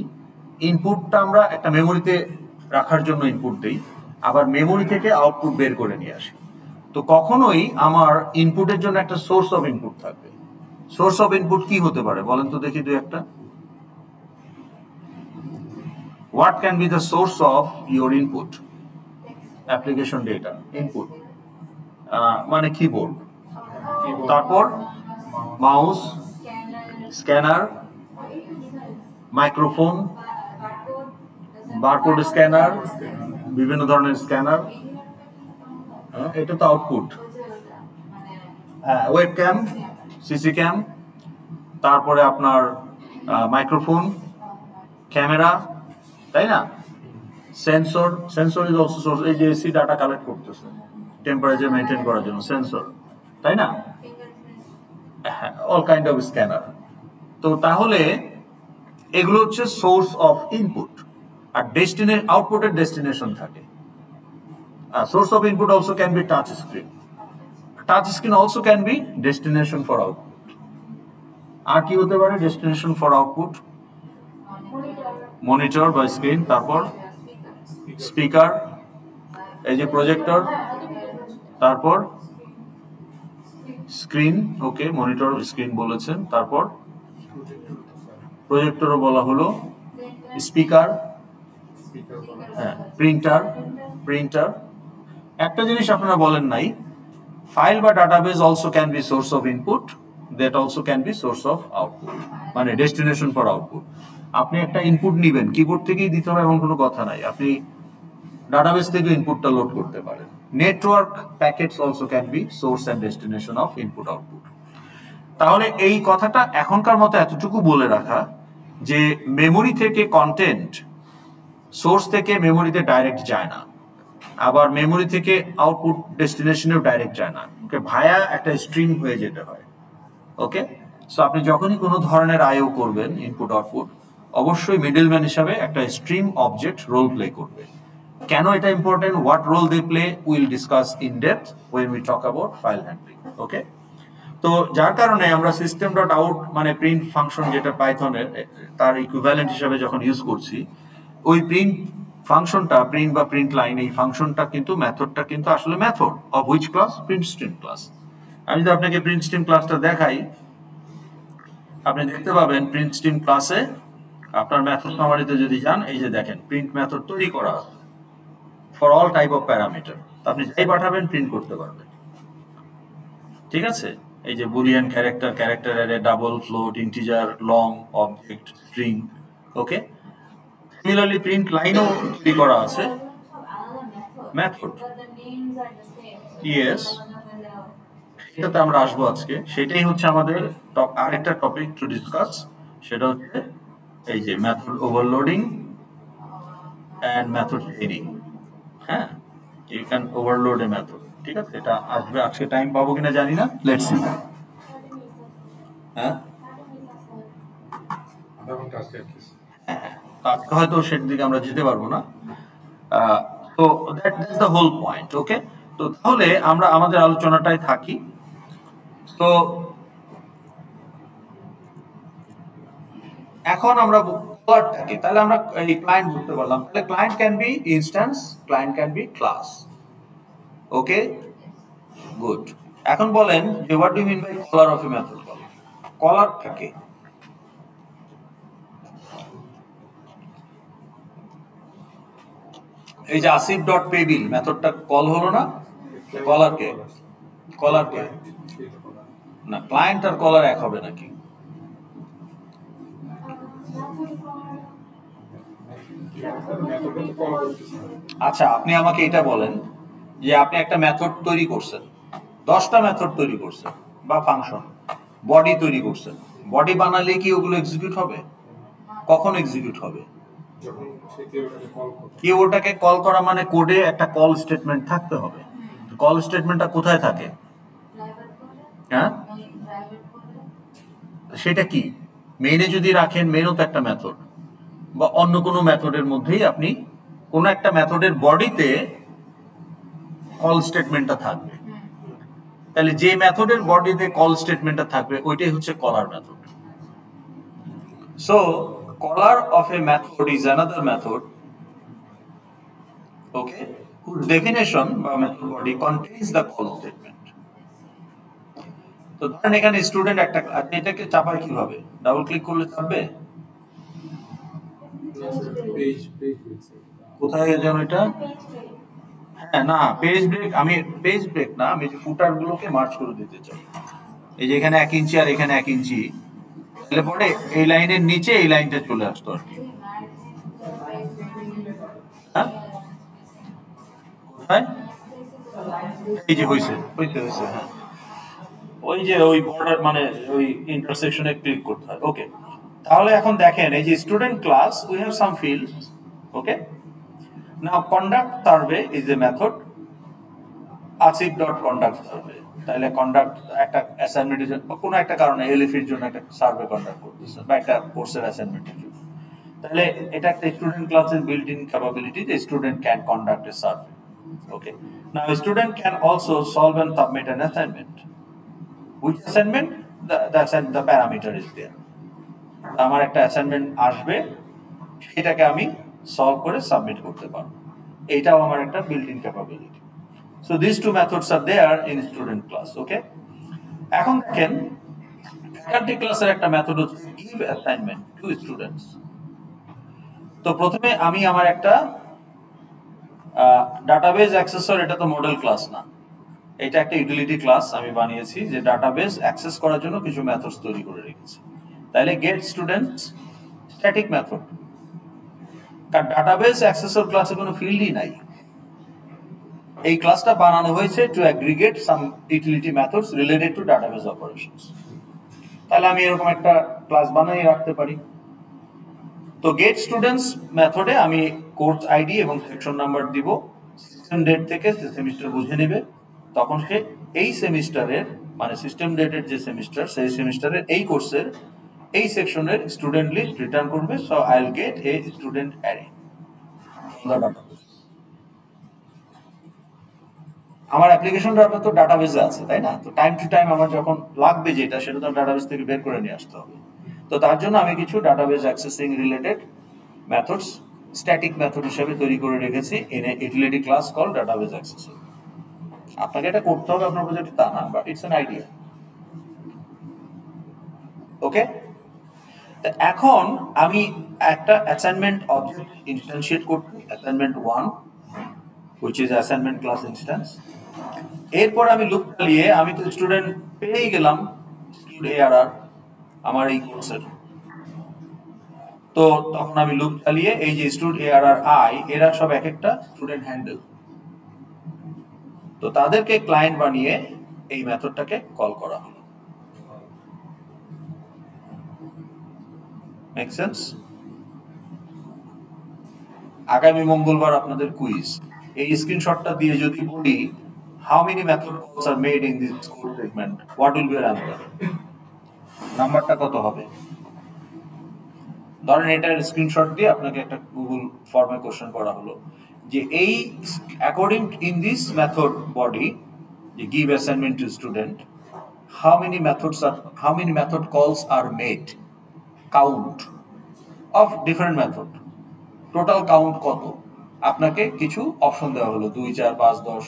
ইনপুটটা আমরা একটা মেমোরিতে রাখার জন্য ইনপুট দেই, আবার মেমোরি থেকে আউটপুট বের করে নিয়ে আসি। তো কখনোই আমার ইনপুটের জন্য একটা সোর্স অফ ইনপুট থাকবে। সোর্স অফ ইনপুট কি হতে পারে বলেন তো দেখি দুই একটা। What can be the source of your input? Application data input, মানে কিবোর্ড, তারপর mouse, scanner, microphone, barcode scanner, বিভিন্ন ধরনের স্ক্যানার, এটা তো আউটপুট। ওয়েবক্যাম, সিসি ক্যাম, তারপরে আপনার মাইক্রোফোন, ক্যামেরা, তাই না? সেন্সর ইজ অলসো সোর্স, এই যে এসি ডাটা কালেক্ট করতেছে টেম্পারেচার মেনটেন করার জন্য সেন্সর, তাই না? All kind of scanner. তো তাহলে এগুলো হচ্ছে সোর্স অফ ইনপুট, আর আউটপুটের ডেস্টিনেশন থাকে। Source of input also can be touch screen, touch screen also can be destination for output. আর কি হতে পারে ডেস্টিনেশন ফর আউটপুট? মনিটর বা স্ক্রিন, তারপর স্পিকার, এই যে প্রজেক্টর, তারপর স্ক্রিন, ওকে মনিটর স্ক্রিন বলেছেন, তারপর প্রজেক্টরও বলা হলো, স্পিকার, হ্যাঁ প্রিন্টার। একটা জিনিস আপনারা বলেন নাই, ফাইল বা database also can B source of input, that also can B source of output, মানে ডেস্টিনেশন ফর আউটপুট। আপনি একটা ইনপুট নিবেন, কিবোর্ড থেকেই দিতে হবে এমন কোনো কথা নাই, আপনি ডাটাবেস থেকে ইনপুটটা লোড করতে পারেন। Network packets also can B source and destination of input output. তাহলে এই কথাটা এখনকার মতো এতটুকু বলে রাখা যে মেমোরি থেকে কন্টেন্ট সোর্স থেকে মেমোরিতে ডাইরেক্ট যায় না, আবার মেমোরি থেকে আউটপুট ডেস্টিনেশনেও ডাইরেক্ট যায় না, ওকে ভায়া একটা স্ট্রিম হয়ে যেতে হয়। ওকে, সো আপনি যখনই কোনো ধরনের আইও করবেন ইনপুট আউটপুট, অবশ্যই মিডলম্যান হিসাবে একটা স্ট্রিম অবজেক্ট রোল প্লে করবে। কেন এটা important, what role they play, will discuss in depth when we talk about file handling. Okay, তো যার কারণে আমরা সিস্টেম ডট আউট মানে প্রিন্ট ফাংশন, যেটা পাইথনের তার ইকুইভ্যালেন্ট হিসাবে যখন ইউজ করছি, ওই প্রিন্ট ফাংশনটা, প্রিন্ট বা প্রিন্ট লাইন, এই ফাংশনটা কিন্তু মেথডটা কিন্তু আসলে method of which class? Print stream class. আমি যদি আপনাকে প্রিন্ট স্ট্রিম ক্লাসটা দেখাই, আপনি দেখতে পাবেন প্রিন্ট স্ট্রিম ক্লাসে আপনার মেথড সামারিতে যদি যান, এই যে দেখেন প্রিন্ট মেথড তৈরি করা আছে for all type of parameter. আপনি যাই পাঠাবেন প্রিন্ট করতে পারবেন, ঠিক আছে। এই যে boolean character, character array, double float, integer, long, object, string, okay. Similarly print লাইনও তৈরি করা আছে মেথড। ইয়েস, সেটাতে আমরা আসবো আজকে। সেটাই হচ্ছে আমাদের আরেকটা টপিক টু ডিসকাস, সেটা হচ্ছে এই যে method overloading and method chaining. হ্যাঁ, you can overload a method, ঠিক আছে। এটা আসবে, আজকে টাইম পাবো কিনা জানি না, লেটস সি। হ্যাঁ, আজকে হয়তো সেটার দিকে আমরা যেতে পারবো না। তো দ্যাটস দ্য হোল পয়েন্ট, ওকে। তো তাহলে আমরা আমাদের আলোচনাটায় থাকি। তো এখন আমরা কলারটাকে, তাহলে আমরা এই ক্লায়েন্ট বুঝতে পারলাম। তাহলে client can be instance, client can be class, okay, good. এখন বলেন যে what do mean by caller of a method call? কলারটাকে, এই যে আসিফ ডট পে বিল মেথডটা কল হলো না, কলারকে, কলারকে না, ক্লায়েন্ট আর কলার এক হবে নাকি? আচ্ছা, আপনি আমাকে এটা বলেন যে আপনি একটা মেথড তৈরি করছেন, 10টা মেথড তৈরি করছেন বা ফাংশন, বডি তৈরি করছেন। বডি বানালে কি ওগুলো এক্সিকিউট হবে? কখন এক্সিকিউট হবে? কেউ ওটাকে কল করা মানে কোডে একটা কল স্টেটমেন্ট থাকতে হবে। কল স্টেটমেন্টটা কোথায় থাকে? হ্যাঁ, সেটা কি? মেইনে যদি রাখেন, মেইনও তো একটা মেথড, বা অন্য কোনো মেথডের মধ্যেই আপনি কোনো একটা মেথডের বডিতে কল স্টেটমেন্টটা থাকবে। তাহলে যে মেথডের বডিতে কল স্টেটমেন্টটা থাকবে ওইটাই হচ্ছে caller method. So caller of a method is another method, okay, whose definition বা method body contains the call statement. তো ধরেন এখানে স্টুডেন্ট একটা, আচ্ছা এটাকে চাপায় কিভাবে? ডাবল ক্লিক করলে চাপবে? কোথায় যেন এটা, হ্যাঁ না, পেজ ব্রেক, আমি পেজ ব্রেক না, আমি যে ফুটার গুলোকে মার্চ করে দিতে চাই। এই যে এখানে 1 ইঞ্চি আর এখানে 1 ইঞ্চি, তাহলে পরে এই লাইনের নিচে এই লাইনটা চলে আসতো আর কি। হ্যাঁ, কোথায়? এই যে হয়েছে হয়েছে হয়েছে, হ্যাঁ, ওই যে ওই বর্ডার মানে ওই ইন্টারসেকশনে ক্লিক করতে হয়, ওকে। তাহলে এখন দেখেন এই যে student class, we have some fields, okay. Now conduct survey is a method, Asif dot conduct survey. তাহলে কন্ডাক্ট একটা অ্যাসাইনমেন্টের জন্য, কোনো একটা কারণে এলএফির জন্য একটা সার্ভে কন্ডাক্ট করতেছে, বা একটা কোর্সের অ্যাসাইনমেন্টের জন্য। তাহলে এটা একটা স্টুডেন্ট ক্লাসের বিল্ট ইন ক্যাপাবিলিটি যে student can conduct a survey, okay. Now student can also solve and submit an assignment. Which assignment? The parameter is there. আমার একটা অ্যাসাইনমেন্ট আসবে, সেটাকে আমি সলভ করে সাবমিট করতে পারবো। এইটাও আমার একটা built in capability. So this two methods are there in student class, okay. এখন দেখেন ফ্যাকাল্টি ক্লাসের একটা মেথড হচ্ছে গিভ অ্যাসাইনমেন্ট টু স্টুডেন্টস। তো প্রথমে আমি আমার একটা ডাটাবেজ অ্যাক্সেসর, এটা তো মডেল ক্লাস না, এটা একটা ইউটিলিটি ক্লাস আমি বানিয়েছি যে ডাটাবেস অ্যাক্সেস করার জন্য কিছু মেথডস তৈরি করে রেখেছি। তাহলে গেট স্টুডেন্টস স্ট্যাটিক মেথড, কারণ ডাটাবেস অ্যাক্সেসর ক্লাসে কোনো ফিল্ডই নাই। এই ক্লাসটা বানানো হয়েছে to aggregate some utility methods related to database operations. তাহলে আমি এরকম একটা ক্লাস বানিয়ে রাখতে পারি। তো গেট স্টুডেন্টস মেথডে আমি কোর্স আইডি এবং সেকশন নাম্বার দিব, সিস্টেম ডেট থেকে সে সেমিস্টার বুঝে নেবে, তখন সে এই সেমিস্টারের মানে সিস্টেম ডেটের যে সেমিস্টার, সেই সেমিস্টারের এই কোর্সের এই সেকশনের স্টুডেন্ট লিস্ট রিটার্ন করবে। So I will get a student array. আমার অ্যাপ্লিকেশনটা তো ডাটাবেসে আছে, তাই না? তো টাইম টু টাইম আমার যখন লাগবে যেটা, সেটা তো ডাটাবেস থেকে বের করে নিয়ে আসতে হবে। তো তার জন্য আমি কিছু database accessing related methods static method হিসেবে তৈরি করে রেখেছি in a utility class call database accessing, আপনাকে এটা করতে হবে আপনার প্রজেক্টে তা না, বাট ইটস অ্যান আইডিয়া। ওকে, এখন আমি একটা অ্যাসাইনমেন্ট অবজেক্ট ইনস্ট্যান্সিয়েট করছি, assignment 1 which is assignment class instance. এরপর আমি লুপ চালিয়ে আমি তো স্টুডেন্ট পেয়েই গেলাম, স্টুড এআরআর আমার এই কোর্সের। তো তখন আমি লুপ চালিয়ে এই যে স্টুড এআরআর আই, এরা সব এক একটা স্টুডেন্ট হ্যান্ডেল, তো তাদেরকে ক্লায়েন্ট বানিয়ে এই মেথডটাকে কল করা হলো। Make sense? আগামী মঙ্গলবার আপনাদের কুইজ। এই স্ক্রিনশটটা দিয়ে যদি বলি how many method calls are made in this code segment, what will be your answer? নাম্বারটা কত হবে? ধরেন এটার স্ক্রিনশট দিয়ে আপনাকে একটা গুগল ফর্মে কোশ্চেন করা হলো যে এই according in this method body যে give assignment to student, how many method calls are made, count of different method, total count কত? আপনাকে কিছু অপশন দেওয়া হলো 2, 4, 5, 10,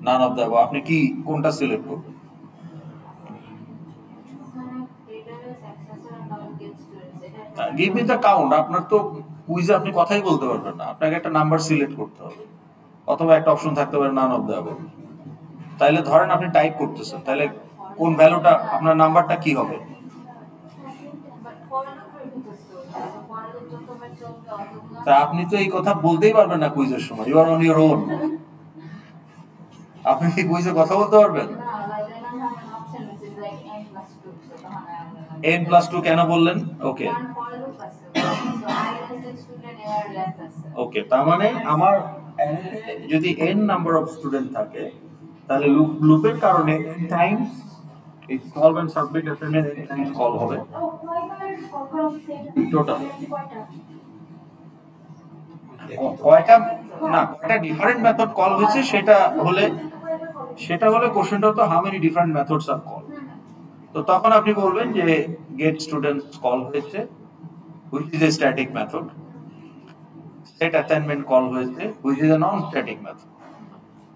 নান অফ দ্য অ্যাবভ। আপনি কি কোনটা সিলেক্ট করবেন? Give me the count. আপনার তো কুইজে আপনি কথাই বলতে পারবেন না, আপনাকে একটা নাম্বার সিলেক্ট করতে হবে, অথবা একটা অপশন থাকতে পারে নান অফ দ্য অ্যাবভ। তাহলে ধরেন আপনি টাইপ করতেছেন, তাহলে কোন ভ্যালুটা আপনার নাম্বারটা কি হবে? তা আপনি তো এই কথা বলতেই পারবেন না কুইজের সময়, you are on your own. আপনি কি কুইজে কথা বলতে পারবেন? n+2 কেন বললেন? ওকে ওকে, তার মানে আমার যদি n নাম্বার অফ স্টুডেন্ট থাকে তাহলে লুপের কারণে n টাইমস এই solve and submit assignment n times call হবে টোটাল। কয়টা না কয়টা ডিফারেন্ট মেথড কল হয়েছে সেটা হলে কোশ্চেনটা হতো how many different methods are call. তো তখন আপনি বলবেন যে গেট স্টুডেন্টস কল হয়েছে which is a static method, set assignment call হয়েছে which is a non static method,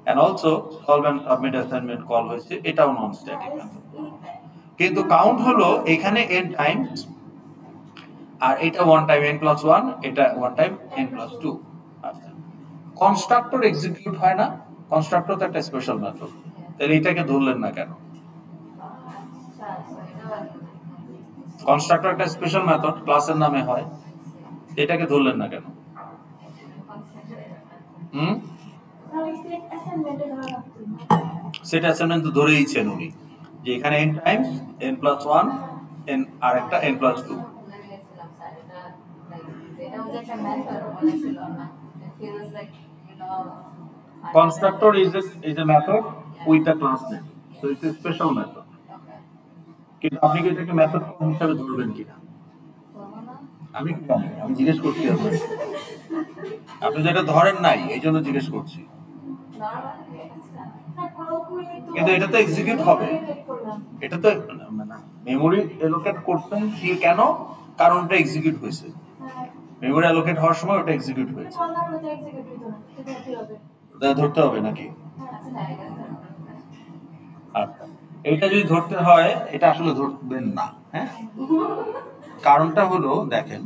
and also solve and submit assignment call হয়েছে, এটাও non static method। কিন্তু কাউন্ট হলো এখানে n টাইমস, আর এটা 1 টাইম n+1, এটা 1 time n+2। আচ্ছা, constructor execute হয় না, কনস্ট্রাক্টর তো একটা স্পেশাল মেথড, তাহলে এটাকে ধরলেন না কেন? কনস্ট্রাক্টর একটা স্পেশাল মেথড, ক্লাসের নামে হয়, এটাকে ধরলেন না কেন? সেটা অ্যাসাইনমেন্ট তো ধরেইছেন উনি যে এখানে n টাইমস n+1 n আর একটা n+2। Constructor is a method with a class name, so it's a special method. কিন্তু আপনি কি এটাকে মেথড হিসেবে ধরবেন কিনা? আমি কি জানি, আমি জিজ্ঞেস করছি আপনাকে, আপনি যেটা ধরেন নাই এই জন্য জিজ্ঞেস করছি। কিন্তু এটা তো এক্সিকিউট হবে, এটা তো মেমোরি এলোকেট করছেন কি কেন? কারণ এটা এক্সিকিউট হয়েছে, মেমোরি অ্যালোকেট হওয়ার সময় ওটা এক্সিকিউট হয়েছে, ধরতে হবে নাকি? আচ্ছা, এটা যদি ধরতে হয় এটা আসলে ধরবেন না, হ্যাঁ। কারণটা হলো দেখেন,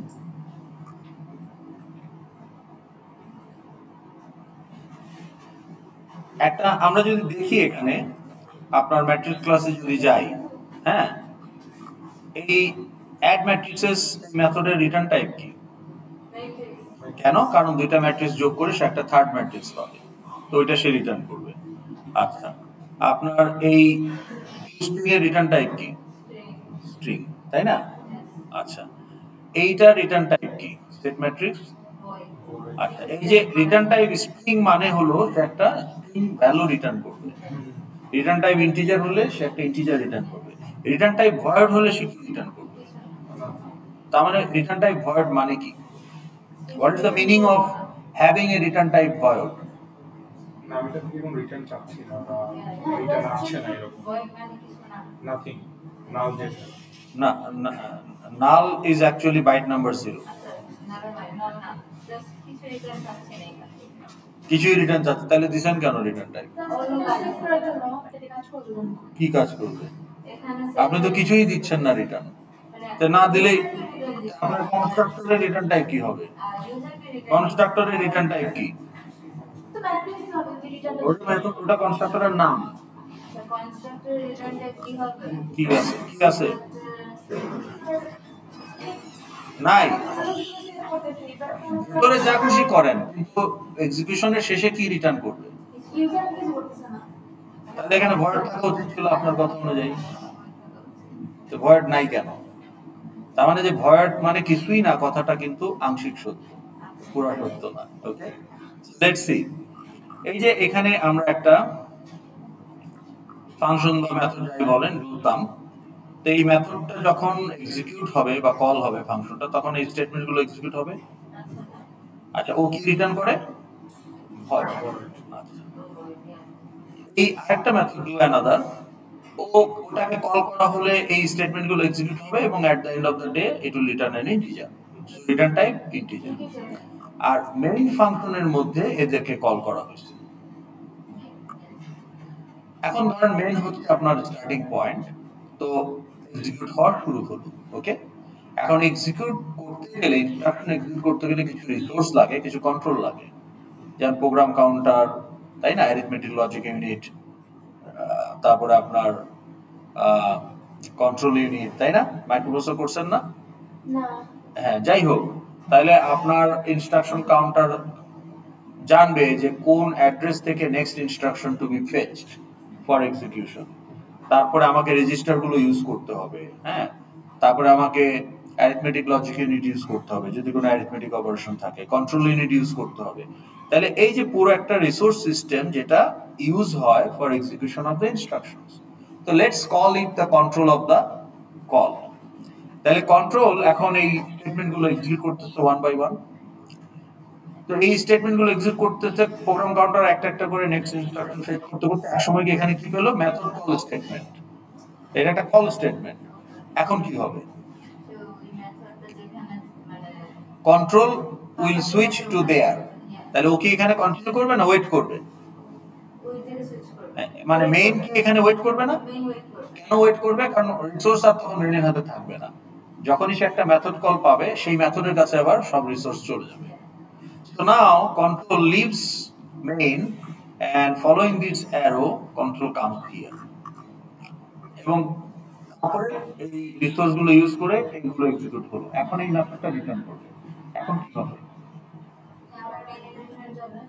একটা আমরা যদি দেখি এখানে আপনার ম্যাট্রিক্স ক্লাসে যদি যাই, হ্যাঁ, এই অ্যাড ম্যাট্রিক্সেস মেথডের রিটার্ন টাইপ কি? কেন? কারণ দুইটা ম্যাট্রিক্স যোগ করে সে একটা থার্ড ম্যাট্রিক্স পাবে, তো ওইটা সে রিটার্ন করবে। আচ্ছা, আপনার এই স্ট্রিং এর রিটার্ন টাইপ কি? স্ট্রিং, তাই না? আচ্ছা, এইটা রিটার্ন টাইপ কি? Set matrix. আচ্ছা, এই যে রিটার্ন টাইপ স্ট্রিং মানে হলো সে একটা স্ট্রিং ভ্যালু রিটার্ন করবে, রিটার্ন টাইপ ইন্টিজার হলে সে একটা ইন্টিজার রিটার্ন করবে, রিটার্ন টাইপ ভয়েড হলে সে কি রিটার্ন করবে? তার মানে রিটার্ন টাইপ ভয়েড মানে কি? What is the meaning of having a return type void? না আমি তো কোনো রিটার্ন চাচ্ছি না, বা রিটার্ন আসছে না এরকম নাথিং, নাল যেটা না, null is actually byte number 0. কিছুই রিটার্ন চাচ্ছে, তাহলে দিছেন কেন রিটার্ন টাইপ? কি কাজ করবে? আপনি তো কিছুই দিচ্ছেন না রিটার্ন, তো না দিলেই আপনার কনস্ট্রাক্টরের রিটার্ন টাইপ কি হবে? কনস্ট্রাক্টরের রিটার্ন টাইপ কি? ওটা কনস্ট্রাক্টরের নাম। কি আছে? কি আছে? নাই। ভিতরে যা খুশি করেন, কিন্তু এক্সিকিউশনের শেষে কি রিটার্ন করবে? তাহলে এখানে ভয়েড থাকা উচিত ছিল আপনার কথা অনুযায়ী, তো ভয়েড নাই কেন? তার মানে যে ভয়েড মানে কিছুই না কথাটা কিন্তু আংশিক সত্য, পুরো সত্য না। ওকে, লেটস সি। এই যে এখানে আমরা একটা ফাংশন বা মেথড যাই বলেন বুঝলাম, তো এই মেথডটা যখন এক্সিকিউট হবে বা কল হবে ফাংশনটা, তখন এই স্টেটমেন্টগুলো এক্সিকিউট হবে। আচ্ছা, ও কি রিটার্ন করে? ভয়েড। আচ্ছা, এই আরেকটা মেথড ডু অ্যানাদার, ওটাকে কল করা হলে এই স্টেটমেন্টগুলো এক্সিকিউট হবে এবং at the end of the day it will return an integer. So return type integer. আর মেইন ফাংশনের মধ্যে এদেরকে কল করা হয়েছে। এখন ধরেন মেইন হচ্ছে আপনার স্টার্টিং পয়েন্ট, তো এক্সিকিউট হওয়া শুরু হলো। ওকে, এখন এক্সিকিউট করতে গেলে, ইনস্ট্রাকশন এক্সিকিউট করতে গেলে কিছু রিসোর্স লাগে, কিছু কন্ট্রোল লাগে, যেমন প্রোগ্রাম কাউন্টার, তাই না, অ্যারিথমেটিক লজিক ইউনিট, তারপরে আপনার কন্ট্রোল ইউনিট, তাই না? মাইক্রোপ্রসেসর করছেন না? হ্যাঁ, যাই হোক, তাহলে আপনার ইনস্ট্রাকশন কাউন্টার জানবে যে কোন অ্যাড্রেস থেকে next instruction to be fetched for execution. তারপরে আমাকে রেজিস্টারগুলো ইউজ করতে হবে, হ্যাঁ, তারপরে আমাকে অ্যারিথমেটিক লজিক ইউনিট ইউজ করতে হবে যদি কোনো অ্যারিথমেটিক অপারেশন থাকে, কন্ট্রোল ইউনিট ইউজ করতে হবে। তাহলে এই যে পুরো একটা রিসোর্স সিস্টেম যেটা ইউজ হয় for execution of the instructions, তো let's call it the control of the call. তাহলে কন্ট্রোল এখন এই স্টেটমেন্টগুলো এক্সিকিউট করতেছে ওয়ান বাই ওয়ান। তো এই স্টেটমেন্টগুলো এক্সিকিউট করতেছে প্রোগ্রাম কাউন্টার একটা একটা করে নেক্সট ইনস্ট্রাকশন ফেচ করতে করতে এক সময় গিয়ে এখানে কি পেলো? Method call statement. এটা একটা কল স্টেটমেন্ট। এখন কি হবে? Control will switch to their. তাহলে ও কি এখানে কন্টিনিউ করবে না ওয়েট করবে? মানে মেইন কি এখানে ওয়েট করবে না? কেন ওয়েট করবে? কারণ রিসোর্স আর তখন মেইনের হাতে থাকবে না। যখনই সে একটা মেথড কল পাবে, সেই মেথডের কাছে আবার সব রিসোর্স চলে যাবে। So now control leaves main and following this arrow control comes here, এবং তারপরে এই রিসোর্স গুলো ইউজ করে এইগুলো এক্সিকিউট হলো। এখন এই মেথডটা রিটার্ন করবে। এখন কি হবে?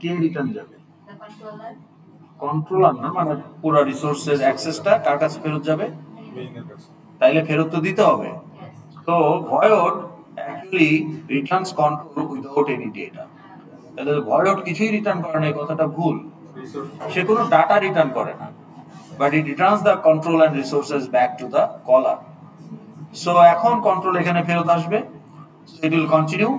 কে রিটার্ন যাবে? কন্ট্রোলার না, মানে পুরো রিসোর্সের অ্যাক্সেসটা কার কাছে ফেরত যাবে? তাইলে ফেরত তো দিতে হবে। So void actually returns control without any data. তাহলে void কিছুই রিটার্ন করে না, এই কথাটা ভুল। সে কোনো ডাটা রিটার্ন করে না, but it returns the control and resources back to the caller. So এখন কন্ট্রোল এখানে ফেরত আসবে, so it will continue.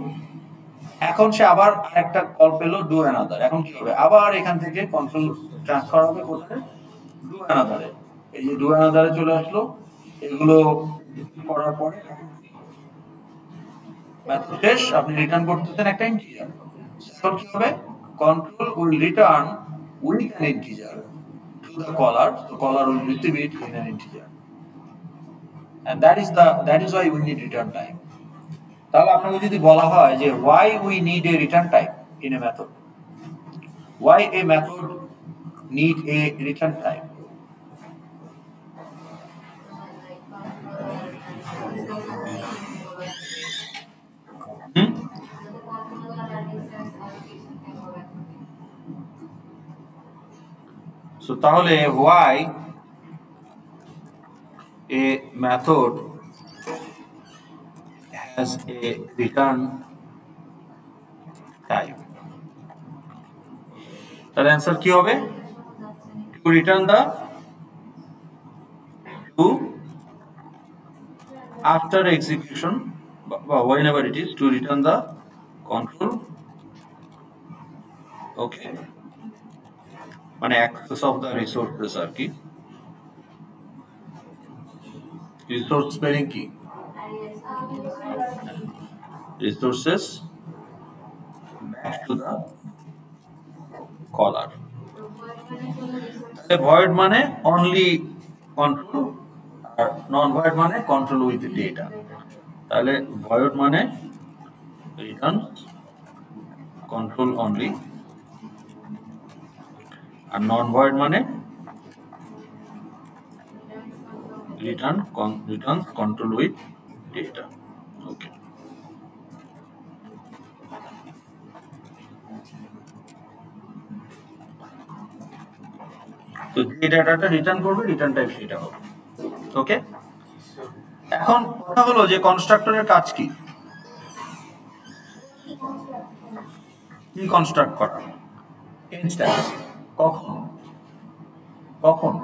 এখন সে আবার আরেকটা কল পেলো ডু অ্যানাদার। এখন কি হবে? আবার এখান থেকে কন্ট্রোল ট্রান্সফার হবে কোথায়? ডু অ্যানাদারে। এই যে ডু অ্যানাদারে চলে আসলো, এগুলো করার পরে মেথড শেষ, আপনি রিটার্ন করতেছেন একটা ইন্টিজার। এখন কি হবে? Control will return with an integer to the caller, so caller will receive it in an integer, and that is why we need return time. তাহলে আপনাকে যদি বলা হয় যে why we need a return type in a method, why a method need a return type, so তাহলে why a method has a return type, তাহলে answer কি হবে? to return the to after execution, whenever it is, to return the control, okay, মানে access of the resources আর কি। Resource spelling কি? resources back to the caller. Void মানে only control আর non void মানে control with data. তাহলে void মানে return control only আর non void মানে returns control with data. Okay. তো যে ডাটাটা রিটার্ন করবে রিটার্ন টাইপ সেটা হবে। ওকে, এখন কথা হলো যে কনস্ট্রাক্টরের কাজ কি কি কনস্ট্রাক্ট করা? ইনস্ট্যান্স। কখন কখন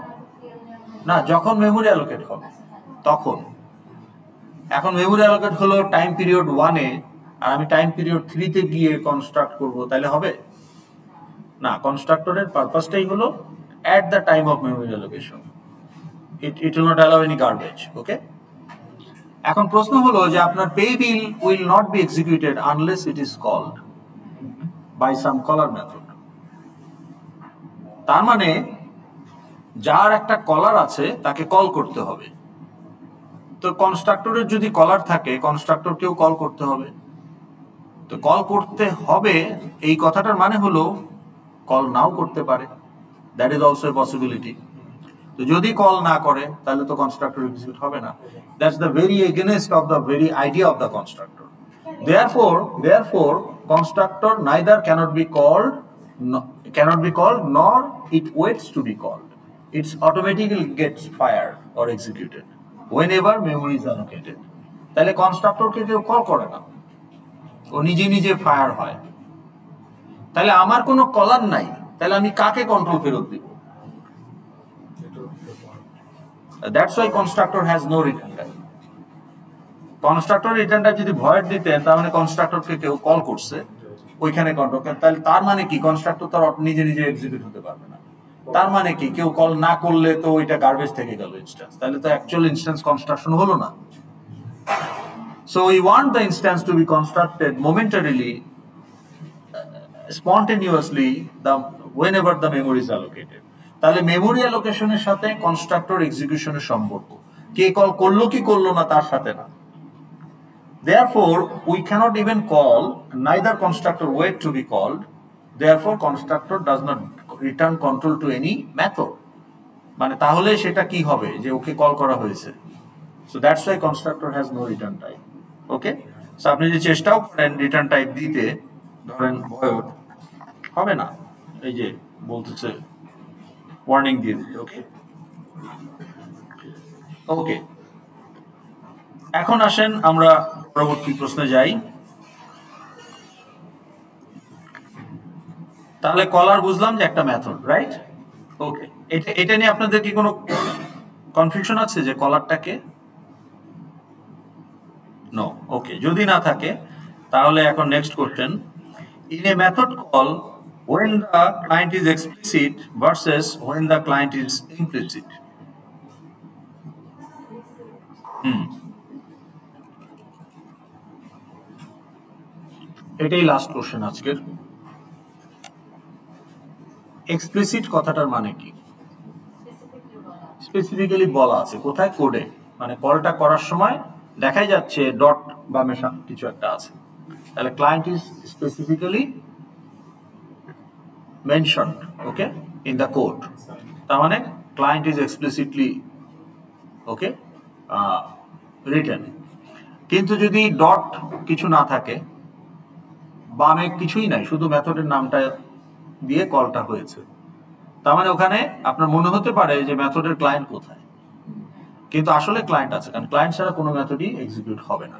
না, যখন মেমোরি অ্যালোকেট হবে তখন। এখন মেমোরি অ্যালোকেট হলো টাইম পিরিয়ড 1 এ, আর আমি টাইম পিরিয়ড 3 তে গিয়ে কনস্ট্রাক্ট করব, তাহলে হবে না। কনস্ট্রাক্টরের পারপাসটাই হলো at the time of memory allocation. It will not allow any garbage. Okay. এখন প্রশ্ন হলো যে আপনার pay bill will not be executed unless it is called by some caller method. তার মানে যার একটা কলার আছে তাকে কল করতে হবে। তো কনস্ট্রাক্টরের যদি কলার থাকে কনস্ট্রাক্টরকেও কল করতে হবে। তো কল করতে হবে এই কথাটার মানে হলো কল নাও করতে পারে, that is also a possibility. তো যদি কল না করে তাহলে তো কনস্ট্রাক্টর এক্সিকিউট হবে না। That's the very against of the very idea of the constructor. Therefore constructor neither cannot be called nor it waits to be called. It automatically gets fired or executed whenever memory is allocated. তাহলে কনস্ট্রাক্টরকে কেউ call করে না, ও নিজে নিজে fire হয়। তাহলে আমার কোনো কলার নাই, তাহলে আমি কাকে কন্ট্রোল ফেরত দিব? That's why constructor has no return type. Constructor return type যদি ভয়েড দিতেন তার মানে কনস্ট্রাক্টরকে কেউ কল করছে ওইখানে কন্ট্রোল, তাহলে তার মানে কি কনস্ট্রাক্টর তার নিজে নিজে এক্সিকিউট হতে পারবে না। তার মানে কি কেউ কল না করলে তো ওইটা গার্বেজ থেকে গেল ইনস্ট্যান্স, তাহলে তো অ্যাকচুয়াল ইনস্ট্যান্স কনস্ট্রাকশন হলো না। So we want the instance to be constructed momentarily, spontaneously, whenever the memory is allocated. তাহলে মেমোরি অ্যালোকেশনের সাথে কনস্ট্রাক্টর এক্সিকিউশনের সম্পর্ক, কে কল করলো কি করলো না তার সাথে না। Therefore we cannot even call, neither constructor wait to be called. Therefore constructor does not return control to any method. মানে তাহলে সেটা কি হবে যে ওকে কল করা হয়েছে। So that's why constructor has no return type. Okay, so আপনি যে চেষ্টাও করেন রিটার্ন টাইপ দিতে, ধরেন void, হবে না, এই যে বলতেছে ওয়ার্নিং দিয়ে দিচ্ছে। ওকে ওকে, এখন আসেন আমরা পরবর্তী প্রশ্নে যাই। তাহলে কলার বুঝলাম যে একটা মেথড, রাইট? ওকে, এটা নিয়ে আপনাদের কি কোনো কনফিউশন আছে যে কলারটাকে? নো। ওকে, যদি না থাকে তাহলে এখন next question, in a method call when the client is explicit versus when the client is implicit. এটাই লাস্ট কোশ্চেন আজকের। এক্সপ্লিসিট কথাটার মানে কি? স্পেসিফিক্যালি বলা আছে কোথায়? কোডে, মানে কলটা করার সময় দেখাই যাচ্ছে ডট বা মেশা কিছু একটা আছে, তাহলে client is specifically mentioned, okay, in the code. তার মানে client is explicitly okay written. কিন্তু যদি ডট কিছু না থাকে, বামে কিছুই নাই, শুধু মেথডের নামটা দিয়ে কলটা হয়েছে, তার মানে ওখানে আপনার মনে হতে পারে যে মেথডের ক্লায়েন্ট কোথায়, কিন্তু আসলে ক্লায়েন্ট আছে, কারণ ক্লায়েন্ট ছাড়া কোনো মেথডই এক্সিকিউট হবে না।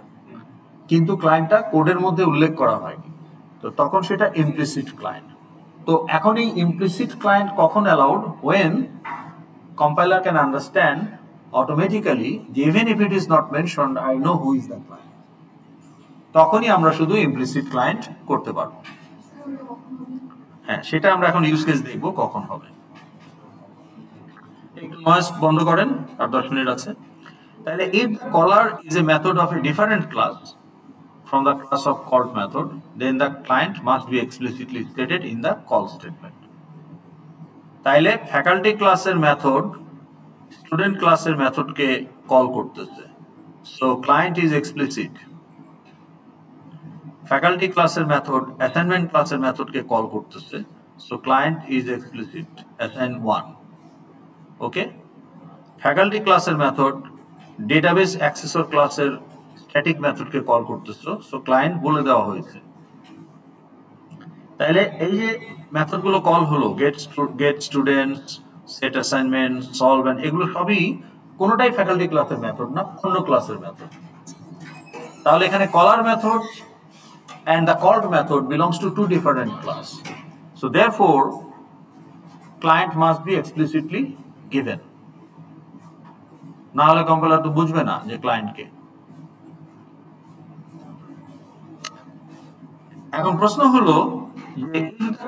কিন্তু ক্লায়েন্টটা কোডের মধ্যে উল্লেখ করা হয়নি, তো তখন সেটা ইমপ্লিসিট ক্লায়েন্ট। তো এখন এই ইমপ্লিসিট ক্লায়েন্ট কখন allowed? when compiler can understand automatically even if it is not mentioned I know who is the client, তখনই আমরা শুধু ইমপ্লিসিট ক্লায়েন্ট করতে পারবো। হ্যাঁ, সেটা আমরা এখন ইউজ কেস দেখবো কখন হবে। একটু নয়েজ বন্ধ করেন, আর 10 মিনিট আছে। তাহলে if the caller is a method of a different class from the class of called method, then the client must be explicitly stated in the call statement. তাইলে faculty ক্লাসের মেথড স্টুডেন্ট ক্লাসের মেথডকে call করতেছে, so client is explicit. Faculty ক্লাসের method assignment ক্লাসের মেথডকে call করতেছে, so client is explicit assign 1। Okay, faculty ক্লাসের মেথড ডেটাবেস অ্যাক্সেসর ক্লাসের স্ট্যাটিক মেথডকে কল করতেছে, সো ক্লায়েন্ট বলে দেওয়া হয়েছে। তাহলে এই যে মেথডগুলো কল হলো, get students, set assignment, solve, এগুলো সবই কোনোটাই ফ্যাকাল্টি ক্লাসের মেথড না, অন্য ক্লাসের মেথড। তাহলে এখানে কলার method and the called method belongs to two different class, so therefore client must be explicitly given, না হলে কম্পাইলার তো বুঝবে না যে ক্লায়েন্টকে। এখন প্রশ্ন হলো যে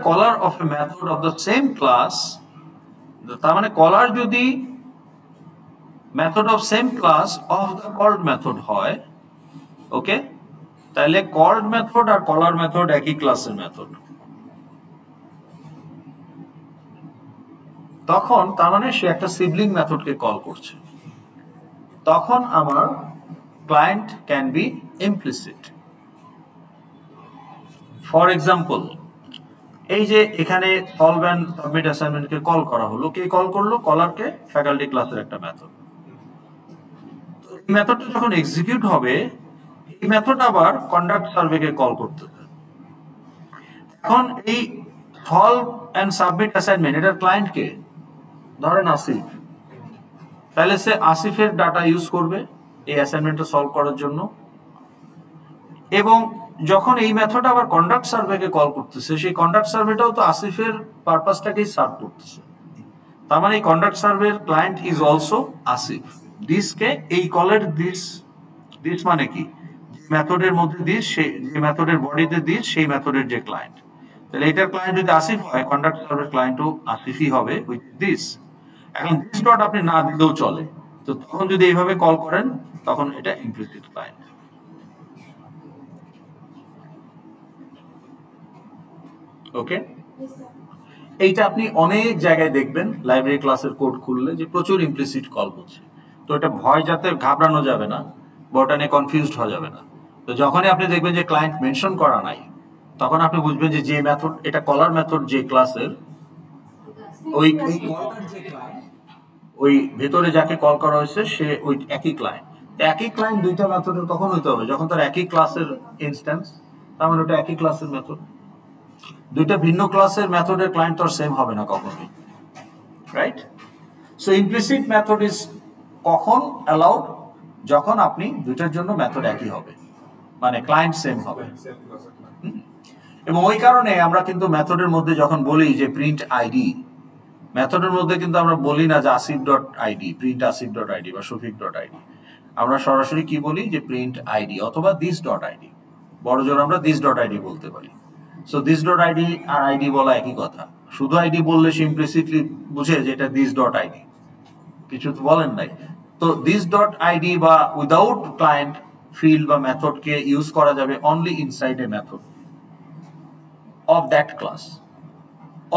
caller of a method of the same class, তার মানে কলার যদি method of same class of the called method হয়, ওকে, তাহলে কল্ড মেথড আর কলার মেথড একই ক্লাসের মেথড, তখন তার মানে সে একটা সিবলিং মেথডকে কল করছে, তখন আমার client can B implicit. For example, এই যে এখানে সলভ এন্ড সাবমিট অ্যাসাইনমেন্টকে কল করা হলো, কে কল করলো? কলারকে, ফ্যাকাল্টি ক্লাসের একটা মেথড। এই মেথডটা যখন এক্সিকিউট হবে, এই মেথড আবার কন্ডাক্ট সার্ভেকে কল করতেছে। এখন এই সলভ এন্ড সাবমিট অ্যাসাইনমেন্ট, এটার ক্লায়েন্ট কে? ধরেন আসিফ, তাহলে সে আসিফের ডাটা ইউজ করবে এই অ্যাসাইনমেন্টটা সলভ করার জন্য, এবং যখন এই মেথড আবার কন্ডাক্ট সার্ভেকে কল করতেছে, সেই কন্ডাক্ট সার্ভেটাও তো আসিফের পারপাসটাকেই সার্ভ করতেছে। তার মানে এই কন্ডাক্ট সার্ভের ক্লায়েন্ট ইজ অলসো আসিফ। দিসকে এই কলের দিস মানে কি? মেথডের মধ্যে দিস, যে মেথডের বডিতে দিস, সেই মেথডের যে ক্লায়েন্ট, তাহলে এটার ক্লায়েন্ট যদি আসিফ হয়, কন্ডাক্ট সার্ভের ক্লায়েন্টও আসিফই হবে, হুইচ ইজ দিস। এখন দিস ডট আপনি না দিলেও চলে, তো তখন যদি এইভাবে কল করেন, তখন এটা ইমপ্লিসিট ক্লায়েন্ট। ওকে, এইটা আপনি অনেক জায়গায় দেখবেন লাইব্রেরি ক্লাসের কোড খুললে যে প্রচুর ইমপ্লিসিট কল হচ্ছে। তো এটা ভয় যাতে ঘাবড়ানো যাবে না, বটা নিয়ে কনফিউজড হওয়া যাবে না। তো যখনই আপনি দেখবেন যে ক্লায়েন্ট মেনশন করা নাই, তখন আপনি বুঝবেন যে যে মেথড, এটা কলার মেথড যে ক্লাসের, ওই ওই ভেতরে যাকে কল করা হয়েছে সে ওই একই ক্লায়েন্ট। একই ক্লায়েন্ট দুইটা মেথডের তখন হইতে হবে যখন তার একই ক্লাসের ইনস্ট্যান্স, তার মানে ওটা একই ক্লাসের মেথড। দুইটা ভিন্ন ক্লাসের মেথডের ক্লায়েন্ট তো সেম হবে না কখনোই, right? So implicit method is কখন অ্যালাউড? যখন আপনি দুইটার জন্য মেথড একই হবে, মানে ক্লায়েন্ট সেম হবে। এবং ওই কারণে আমরা কিন্তু মেথডের মধ্যে যখন বলি যে প্রিন্ট আইডি, মেথডের মধ্যে কিন্তু আমরা বলি না যে Asif dot ID, print Asif dot ID বা শফিক ডট আইডি। আমরা সরাসরি কি বলি যে প্রিন্ট আইডি অথবা দিস ডট আইডি, বড় জোর আমরা দিস ডট আইডি বলতে পারি। সো দিস ডট আইডি আর আইডি বলা একই কথা। শুধু আইডি বললে সে ইমপ্লিসিটলি বুঝে যে এটা দিস ডট আইডি, কিছু তো বলেন নাই। তো দিস ডট আইডি বা উইদাউট ক্লায়েন্ট ফিল্ড বা মেথডকে ইউজ করা যাবে only inside A method of that class.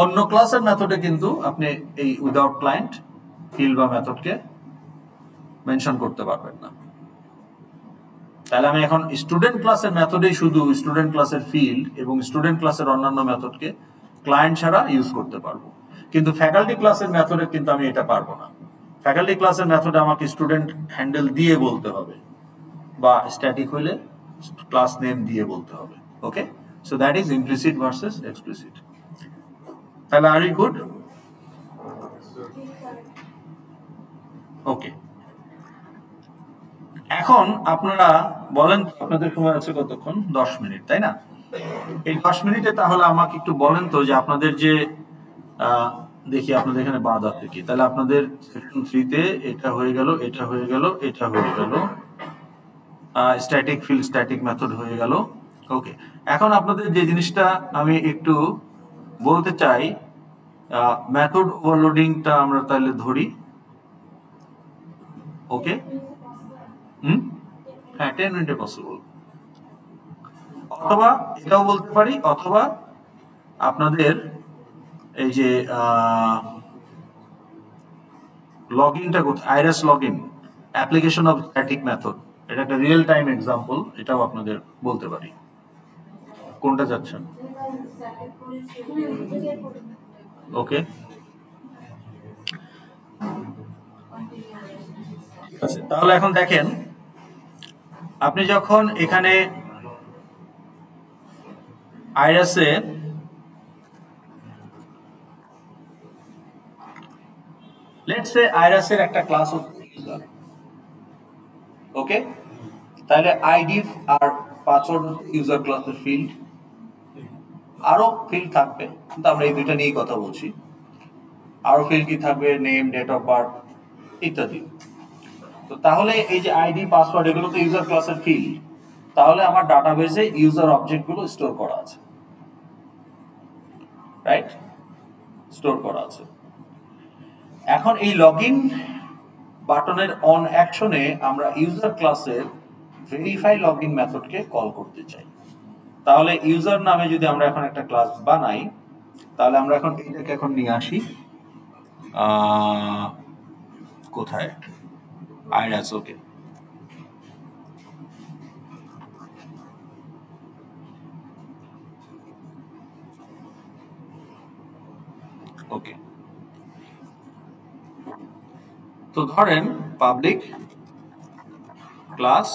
অন্য ক্লাসের মেথডে কিন্তু আপনি এই উইদাউট ক্লায়েন্ট ফিল্ড বা মেথডকে মেনশন করতে পারবেন না। তাহলে আমি এখন স্টুডেন্ট ক্লাসের মেথডেই শুধু স্টুডেন্ট ক্লাসের ফিল্ড এবং স্টুডেন্ট ক্লাসের অন্যান্য মেথডকে ক্লায়েন্ট ছাড়া ইউজ করতে পারবো, কিন্তু ফ্যাকাল্টি ক্লাসের মেথডে কিন্তু আমি এটা পারবো না। ফ্যাকাল্টি ক্লাসের মেথডে আমাকে স্টুডেন্ট হ্যান্ডেল দিয়ে বলতে হবে, বা স্ট্যাটিক হইলে ক্লাস নেম দিয়ে বলতে হবে। Okay, so that is implicit versus explicit. তাহলে আর ইউ গুড? ওকে, এখন আপনারা বলেন, আপনাদের সময় আছে কতক্ষণ? 10 মিনিট, তাই না? এই 10 মিনিটে তাহলে আমাকে একটু বলেন তো যে আপনাদের যে দেখি আপনাদের এখানে বাদ আছে কি। তাহলে আপনাদের সেকশন 3-তে এটা হয়ে গেল, এটা হয়ে গেল, এটা হয়ে গেল, স্ট্যাটিক ফিল্ড স্ট্যাটিক মেথড হয়ে গেল। ওকে, এখন আপনাদের যে জিনিসটা আমি একটু বলতে চাই, মেথড ওভারলোডিংটা আমরা তাহলে ধরি। ওকে, হ্যাঁ 10 মিনিটে পসিবল। অথবা এটাও বলতে পারি, অথবা আপনাদের এই যে লগইনটা কোথায়? আইরাস login application of static method, এটা একটা রিয়েল টাইম এক্সাম্পল, এটাও আপনাদের বলতে পারি। কোনটা যাচ্ছেন? ওকে, ঠিক আছে। তাহলে এখন দেখেন, আপনি যখন এখানে আইরাসে লেটস সে আইরাসের একটা ক্লাস হচ্ছে ইউজার, ওকে, তাহলে আইডি আর পাসওয়ার্ড হচ্ছে ইউজার ক্লাসের ফিল্ড, আরো ফিল্ড থাকবে কিন্তু আমরা এই দুইটা নিয়েই কথা বলছি। আরো ফিল্ড কি থাকবে? নেম, ডেট অফ বার্থ ইত্যাদি। তো তাহলে এই যে আইডি পাসওয়ার্ড এগুলো তো ইউজার ক্লাসের ফিল্ড, তাহলে আমার ডাটাবেসে ইউজার অবজেক্টগুলো স্টোর করা আছে, রাইট? স্টোর করা আছে। এখন এই লগইন বাটনের অন অ্যাকশনে আমরা ইউজার ক্লাসের ভেরিফাই লগইন মেথডকে কল করতে চাই। তাহলে ইউজার নামে যদি আমরা এখন একটা ক্লাস বানাই, তাহলে আমরা এখন এইটাকে এখন নিয়ে আসি কোথায়? আইরাস, ওকে। ওকে, তো ধরেন পাবলিক ক্লাস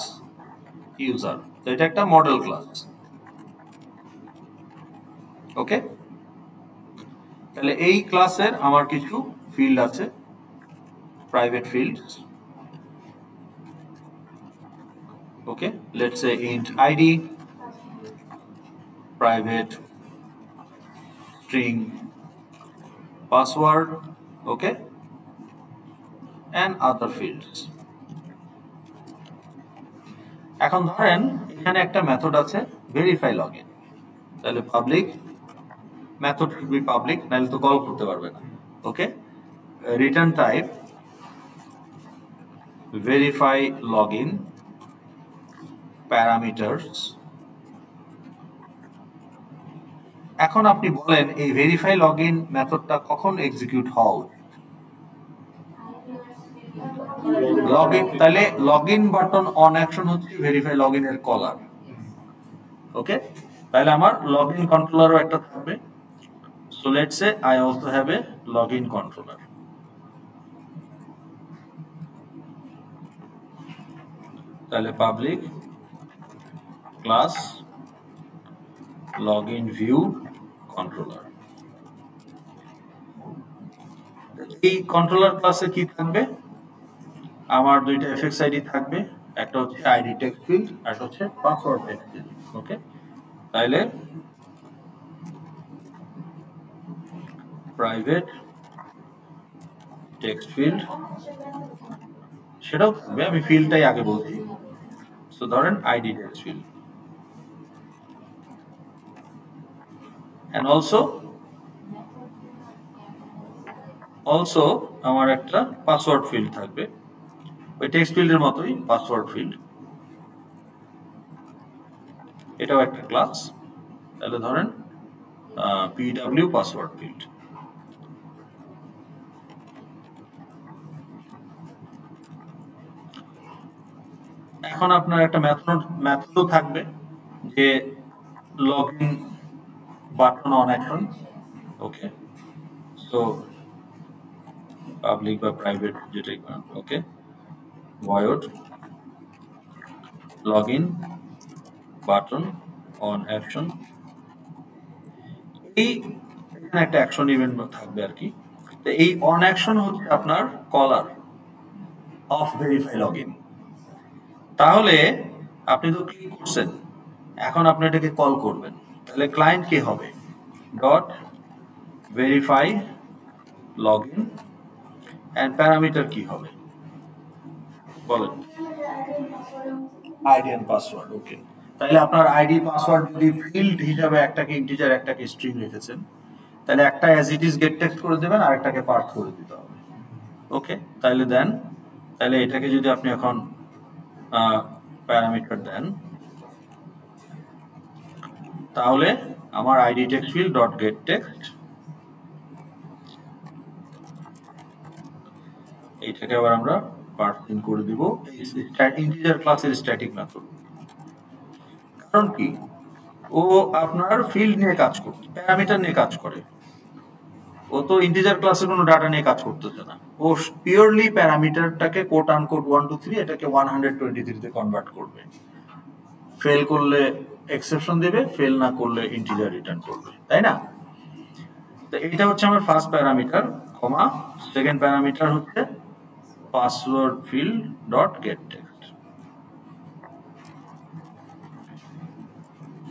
ইউজার, তো এটা একটা মডেল ক্লাস, ওকে। তাহলে এই ক্লাসের আমার কিছু ফিল্ড আছে, private fields, okay. Let's say int id, private string password, okay, and other fields. এখন ধরেন এখানে একটা মেথড আছে ভেরিফাই লগইন, তাহলে public method should be public, নাহলে তো কল করতে পারবে না, okay. Return type verify login parameters. এখন আপনি বলেন এই ভেরিফাই লগইন মেথডটা কখন এক্সিকিউট হওয়া উচিত? লগইন, তাহলে লগইন বাটন অন অ্যাকশন হচ্ছে ভেরিফাই লগইন এর কলার, ওকে। তাহলে আমার লগইন কন্ট্রোলারও একটা থাকবে। So let's say I also have a login controller. তাহলে public class login view controller. এই কন্ট্রোলার ক্লাসে কি থাকবে? আমার দুইটা এফএক্স আইডি থাকবে, একটা হচ্ছে আইডি টেক্সট ফিল্ড আর একটা হচ্ছে পাসওয়ার্ড টেক্সট ফিল্ড, ওকে। তাইলে প্রাইভেট টেক্সট ফিল্ড সেটাও থাকবে, আমি ফিল্ডটাই আগে বলছি। সো ধরেন ID text field, and also আমার একটা পাসওয়ার্ড ফিল্ড থাকবে, ওই টেক্সট ফিল্ডের মতোই পাসওয়ার্ড ফিল্ড, এটাও একটা ক্লাস। তাহলে ধরেন পিডব্লিউ পাসওয়ার্ড ফিল্ড। এখন আপনার একটা মেথডও থাকবে যে login button on action, okay. So public বা প্রাইভেট যেটাই করেন, ওকে, void login button on action. এই এখানে একটা অ্যাকশন ইভেন্ট থাকবে আর কি। তো এই অন অ্যাকশন হচ্ছে আপনার কলার অফ ভেরিফাই লগইন। তাহলে আপনি তো ক্লিক করছেন, এখন আপনি এটাকে কল করবেন, তাহলে ক্লায়েন্ট কে হবে? Dot verify login and parameter কি হবে বলেন? ID and password, okay. তাহলে আপনার আইডি পাসওয়ার্ড যদি ফিল্ড হিসাবে একটাকে ইন্টিজার একটাকে স্ট্রিং রেখেছেন, তাহলে একটা as it is gate text করে দেবেন আর একটাকে পার্স করে দিতে হবে, ওকে। তাহলে দেন, তাহলে এটাকে যদি আপনি এখন প্যারামিটার দেন, তাহলে আমার ID text field dot get text, এইটাকে আবার আমরা পার্সিং করে দিব ইন্টিজার ক্লাসের স্ট্যাটিক মেথড। কারণ কি, ও আপনার ফিল্ড নিয়ে কাজ করে, প্যারামিটার নিয়ে কাজ করে। ও তো ইন্টিজার ক্লাসের কোনো ডাটা নিয়ে কাজ করতেছে না, ও পিওরলি প্যারামিটারটাকে কোট আনকোট 1 2 3 এটাকে 123 তে কনভার্ট করবে। ফেল করলে এক্সেপশন দেবে, ফেল না করলে ইন্টিজার রিটার্ন করবে, তাই না? তো এটা হচ্ছে আমার first parameter, comma second parameter হচ্ছে password field dot get text.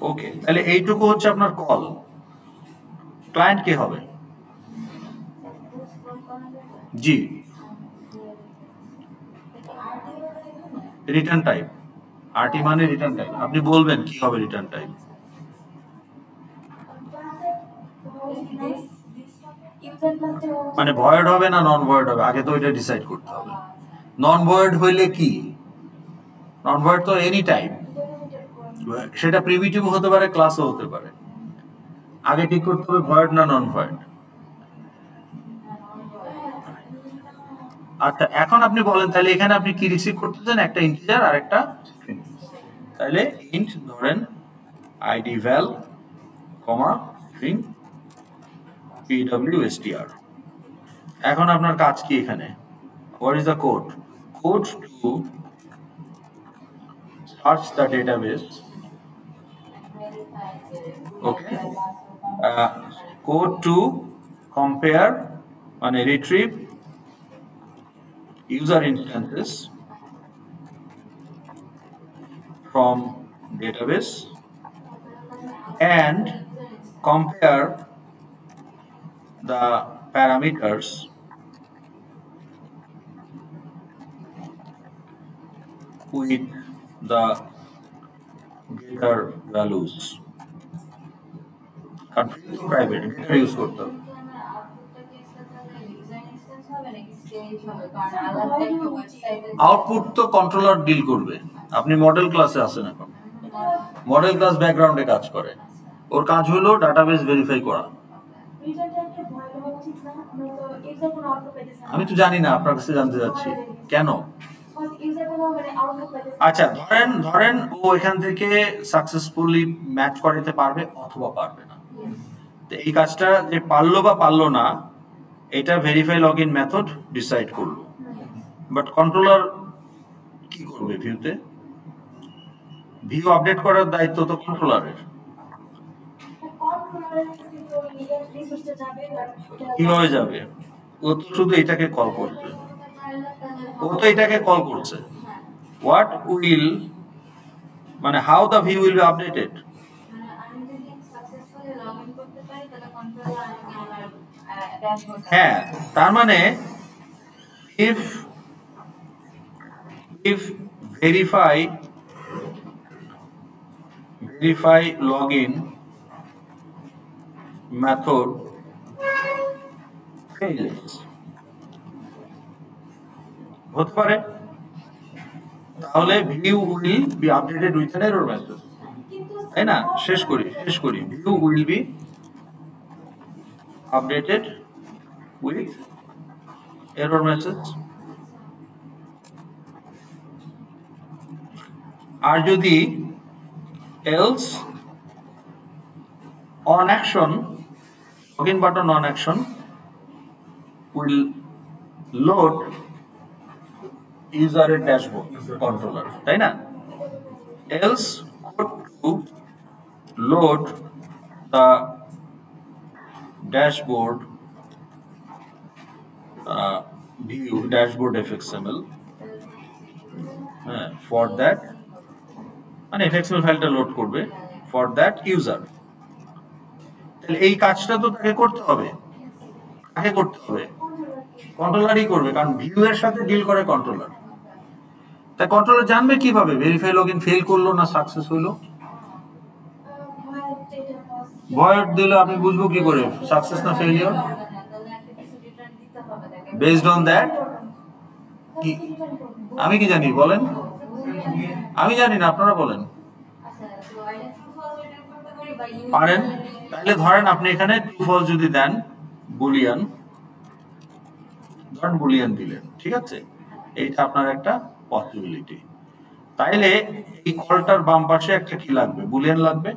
Okay, তাহলে এইটুকু হচ্ছে আপনার কল। ক্লায়েন্ট কে হবে? জি, রিটার্ন টাইপ। আরটি মানে রিটার্ন টাইপ। আপনি বলবেন কি হবে রিটার্ন টাইপ। মানে ভয়েড হবে না নন ভয়েড হবে, আগে তো এটা ডিসাইড করতে হবে। নন ভয়েড হইলে কি? নন ভয়েড তো এনি টাইম, সেটা প্রিমিটিভ হতে পারে, ক্লাসও হতে পারে। আগে ঠিক করতে হবে ভয়েড না নন ভয়েড। আচ্ছা, এখন আপনি বলেন তাহলে এখানে আপনি কি রিসিভ করতেছেন, একটা ইন্টিজার আর একটা স্ট্রিং। তাহলে ইন্ট ধরেন ID val comma string pwstr। এখন আপনার কাজ কি এখানে? What is the code? Code to search the database. Okay, code to compare মানে retrieve user instances from database and compare the parameters with the getter values. Private getter use করতে হবে। Output তো controller deal করবে। আপনি model ক্লাসে আছেন এখন, model class ব্যাকগ্রাউন্ডে কাজ করে, ওর কাজ হলো ডাটাবেস ভেরিফাই করা। আমি তো জানি না, আপনার কাছে জানতে যাচ্ছি কেন। আচ্ছা, ধরেন ও এখান থেকে সাকসেসফুলি ম্যাচ করাতে পারবে অথবা পারবে না। তো এই কাজটা যে পারলো বা পারলো না, এটা ভেরিফাই লগইন মেথড ডিসাইড করলো। বাট কন্ট্রোলার কি করবে? ভিউতে ভিউ আপডেট করার দায়িত্ব তো কন্ট্রোলারের। কিভাবে যাবে? ও তো শুধু এটাকে কল করছে, হোয়াট উইল মানে how the view will be updated. হ্যাঁ, তার মানে if verify login method fails হতে পারে, তাহলে view will be updated with an error message, তাই না? শেষ করি view will be updated with error message। আর যদি else on action login button on action will load user dashboard controller, তাই না? else code to load the dashboard view dashboard fxml for that মানে fxml ফাইলটা load করবে for that user। তাহলে এই কাজটা তো তাকে করতে হবে, কন্ট্রোলারই করবে, কারণ ভিউ এর সাথে ডিল করে কন্ট্রোলার। তাই কন্ট্রোলার জানবে কিভাবে ভেরিফাই লগইন ফেল করলো না সাকসেস হলো? ভয়েড দিলে আপনি বুঝবো কি করে সাকসেস না ফেলিওর? বেসড অন দ্যাট কি আমি কি জানি বলেন? আমি জানি না, আপনারা বলেন। পারেন? তাহলে ধরেন আপনি এখানে ট্রু ফলস যদি দেন বুলিয়ান ধরেন বুলিয়ান দিলেন, ঠিক আছে, এইটা আপনার একটা পসিবিলিটি। তাইলে এই কলটার বাম পাশে একটা কি লাগবে, বুলিয়ান লাগবে।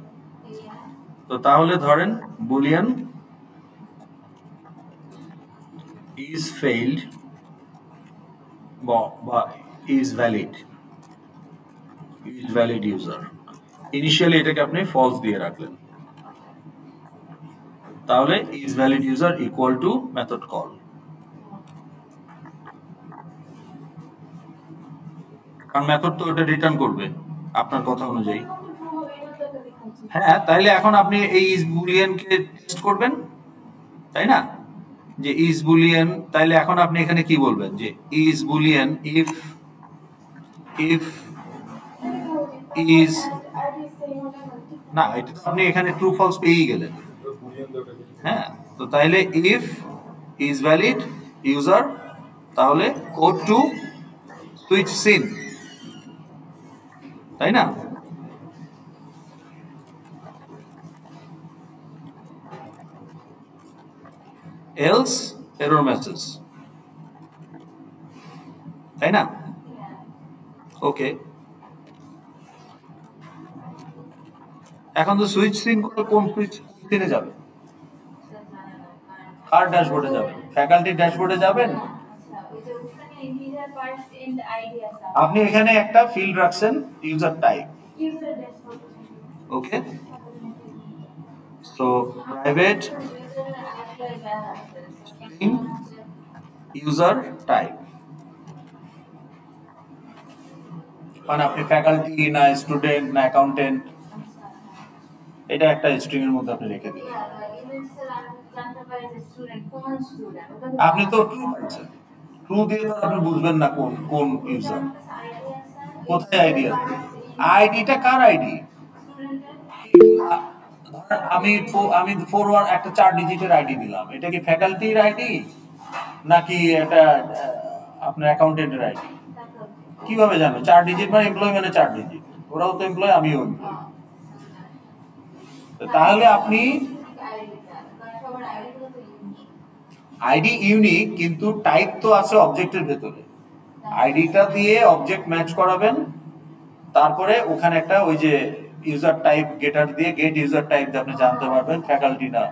তো তাহলে ধরেন বুলিয়ান ইজ ফেইল্ড বা is valid, is valid user. Initially এটাকে আপনি ফলস দিয়ে রাখলেন, তাহলে is valid user equal to method call. কারণ মেথড তো ওটা রিটার্ন করবে আপনার কথা অনুযায়ী। হ্যাঁ, তাইলে এখন আপনি এই ইজ বুলিয়ানকে টেস্ট করবেন, তাই না, যে ইজ বুলিয়ান। তাইলে এখন আপনি এখানে কি বলবেন, যে is Boolean if if is, না এটা তো আপনি এখানে ট্রু ফলস পেয়েই গেলেন। হ্যাঁ, তো তাইলে ইফ ইজ ভ্যালিড ইউজার, তাহলে কোড টু সুইচ সিন, তাই না। এলস এরর মেসেজ, তাই না। ওকে, এখন তো সুইচ সিন করে কোন সুইচ সিনে যাবে, কার ড্যাশবোর্ডে যাবেন, ফ্যাকাল্টি ড্যাশবোর্ডে যাবেন। আপনি এখানে একটা ফিল্ড রাখছেন ইউজার টাইপ, ওকে, সো প্রাইভেট ইউজার টাইপ, মানে আপনি ফ্যাকাল্টি না স্টুডেন্ট না অ্যাকাউন্টেন্ট, এটা একটা স্ট্রিং এর মধ্যে আপনি রেখে দিলেন। আপনি তো ট্রু পাইছেন, ট্রু দিয়ে তো আপনি বুঝবেন না কোন কোন ইউজার, কোথায় আইডি আছে। আইডিটা কার আইডি, আমি আমি একটা 4 ডিজিটের আইডি দিলাম, এটা কি ফ্যাকাল্টির আইডি নাকি এটা আপনার অ্যাকাউন্টেন্টের আইডি, কিভাবে জানো। 4 ডিজিট মানে এমপ্লয়ি মানে 4 ডিজিট, ওরাও তো এমপ্লয়ি আমিও এমপ্লয়ি। তাহলে আপনি আইডি ইউনিক, কিন্তু টাইপ তো আছে অবজেক্টের ভেতরে, আইডিটা দিয়ে অবজেক্ট ম্যাচ করাবেন, তারপরে ওখানে একটা ওই যে ইউজার টাইপ গেটার দিয়ে গেট ইউজার টাইপ দিয়ে আপনি জানতে পারবেন ফ্যাকাল্টি না।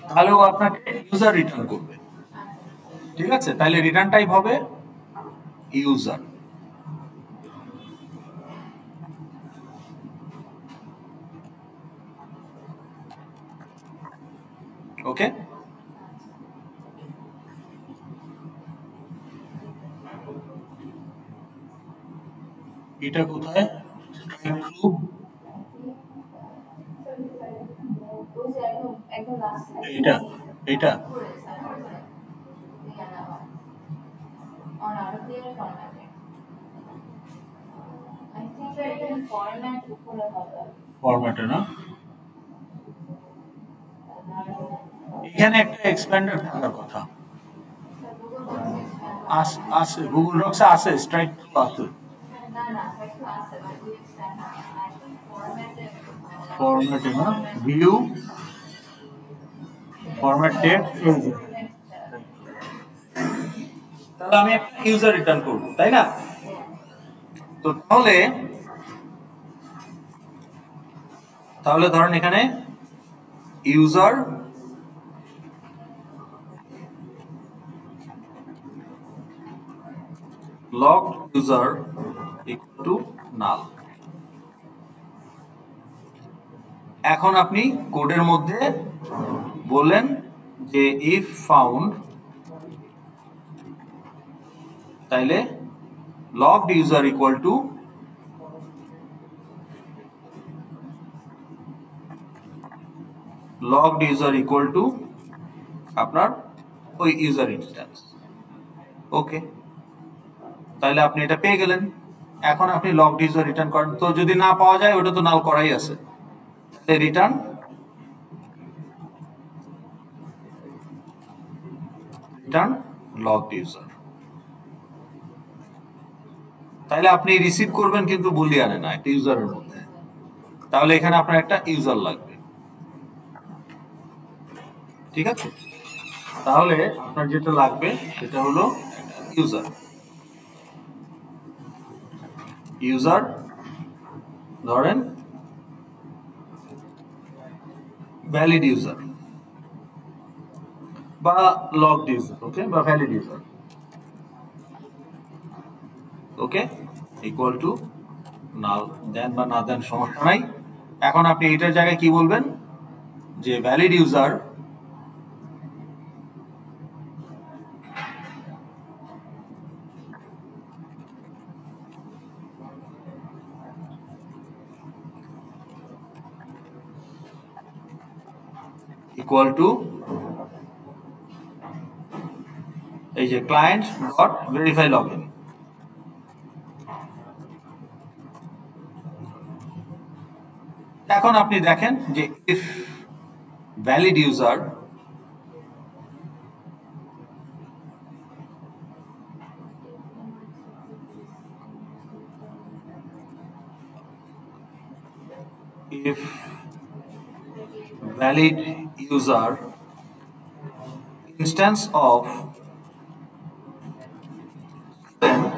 তাহলে ও আপনাকে ইউজার রিটার্ন করবে, ঠিক আছে। তাহলে রিটার্ন টাইপ হবে ইউজার। ওকে, এটা কোথায়, স্ট্রাইক থ্রু, এটা এটা ফরম্যাটে না, এখানে একটা এক্সপ্যান্ডার থাকার কথা আছে, গুগল ডক্সে আছে, স্ট্রাইক থ্রু আছে, ফরম্যাটে না, ভিউ ফরম্যাট টেক্সট, তাহলে আমি একটা ইউজার রিটার্ন করব, তাই না। তো তাহলে ধরেন এখানে user log user equal to নাল। এখন আপনি কোডের মধ্যে বললেন যে ইফ ফাউন্ড, তাইলে logged user equal to logged user equal to আপনার ওই ইউজার ইনস্ট্যান্স। ওকে, তাহলে আপনি এটা পেয়ে গেলেন। এখন আপনি লগড ইউজার রিটার্ন করেন, তো যদি না পাওয়া যায় ওটা তো নাল করাই আছে, রিটার্ন লগড ইউজার। তাহলে আপনি রিসিভ করবেন কিন্তু বুলিয়ানে না, একটা ইউজারের মধ্যে, তাহলে এখানে আপনার একটা ইউজার লাগবে। ঠিক আছে? তাহলে আপনার যেটা লাগবে সেটা হলো ইউজার। ইউজার ধরেন ভ্যালিড ইউজার বা লগড ইউজার, ওকে, বা valid user, okay, equal to null. Then বা না দেন সমস্যা নাই। এখন আপনি এটার জায়গায় কি বলবেন যে ভ্যালিড ইউজার ইকুয়াল টু এই যে ক্লায়েন্ট ডট ভেরিফাই লগইন। এখন আপনি দেখেন যে if valid user if valid user instance of student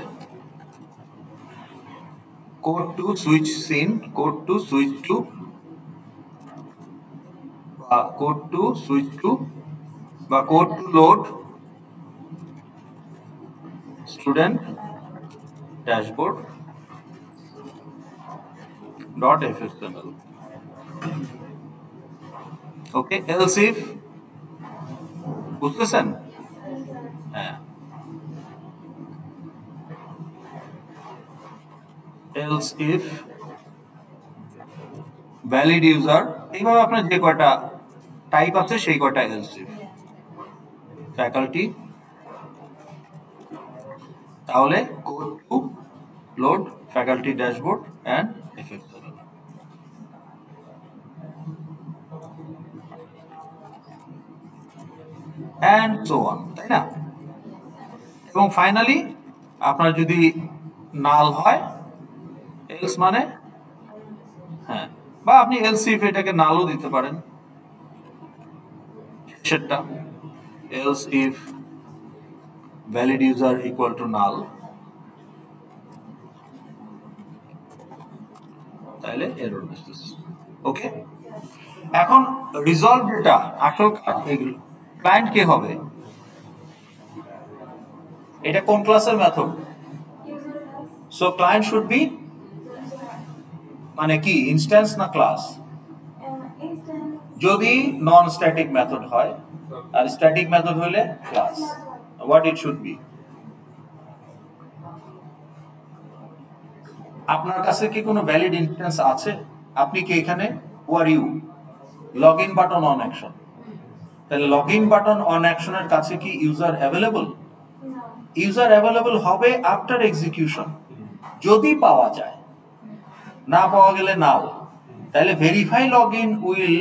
code to switch scene, code to switch to code to switch to বা code to load student dashboard dot fxml, okay, else if বুঝতেছেন? হ্যাঁ, else if valid user, এইভাবে আপনার যে কয়টা type আছে সেই কয়টা else if ফ্যাকাল্টি, তাহলে code to load faculty dashboard and fxml। And so on, তাই না? এবং ফাইনালি আপনার যদি নাল হয়, এলস মানে হ্যাঁ, বা আপনি এলস ইফ এটাকে নালও দিতে পারেন সেটা, else if valid user equal to নাল, তাহলে এরর মেসেজ। ওকে, এখন রিজলভ যেটা আসল কাজ, এগুলো ক্লায়েন্ট কে হবে? এটা কোন ক্লাসের method? So client should be মানে কি ইনস্ট্যান্স না ক্লাস? যদি নন স্ট্যাটিক মেথড হয়, আর স্ট্যাটিক মেথড হলে class. What it should be? আপনার কাছে কি কোনো ভ্যালিড ইনস্ট্যান্স আছে? আপনি কি এখানে where you log in button on action, তাহলে লগ ইন বাটন অন অ্যাকশনের কাছে কি ইউজার অ্যাভেলেবল? ইউজার অ্যাভেলেবল হবে আফটার এক্সিকিউশন, যদি পাওয়া যায়, না পাওয়া গেলে নাও। তাহলে verify log in will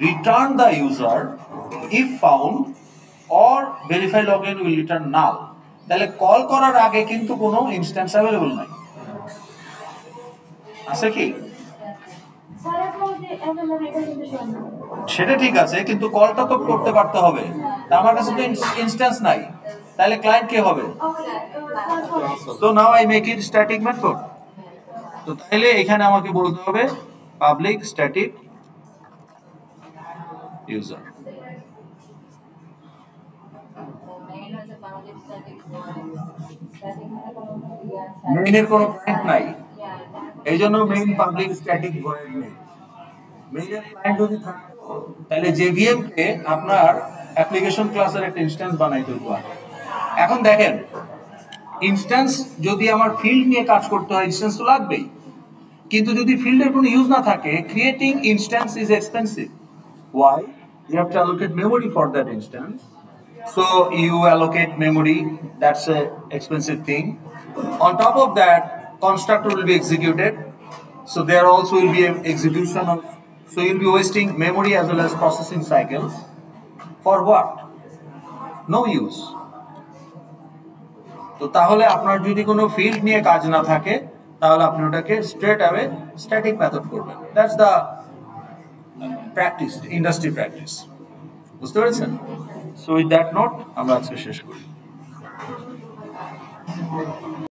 return the user if found, or verify log in will return null. তাহলে কল করার আগে কিন্তু কোনো ইনস্ট্যান্স অ্যাভেলেবল নাই, আছে কি? সেটা ঠিক আছে, কিন্তু কলটা তো করতে পারতে হবে। আমার কাছে তো ইনস্ট্যান্স নাই, তাহলে ক্লায়েন্ট কে হবে? So now I make it static method. তো তাহলে এখানে আমাকে বলতে হবে পাবলিক স্ট্যাটিক ইউজার। মেইনের কোনো ক্লায়েন্ট নাই, এই জন্য মেইন পাবলিক স্ট্যাটিক ভয়েড নেই। মেইনের ক্লায়েন্ট যদি থাকতো তাহলে জেভিএম কে আপনার অ্যাপ্লিকেশন ক্লাসের একটা ইনস্ট্যান্স বানাইতে হতো। এখন দেখেন, ইনস্ট্যান্স যদি আমার ফিল্ড নিয়ে কাজ করতে হয়, ইনস্ট্যান্স তো লাগবেই, কিন্তু যদি ফিল্ডের কোনো ইউজ না থাকে, creating instance is expensive. Why? You have to allocate memory for that instance. So you allocate memory, that's a expensive thing. On top of that, constructor will be executed. So there also will be an execution of, so you'll be wasting memory as well as processing cycles. For what? No use. তো তাহলে আপনার যদি কোনো field নিয়ে কাজ না থাকে, তাহলে আপনি ওটাকে স্ট্রেট অ্যাওয়ে স্ট্যাটিক মেথড করবেন। That's the practice, industry practice. বুঝতে পেরেছেন? সো উইথ দ্যাট নোট আমরা আজকে শেষ করি।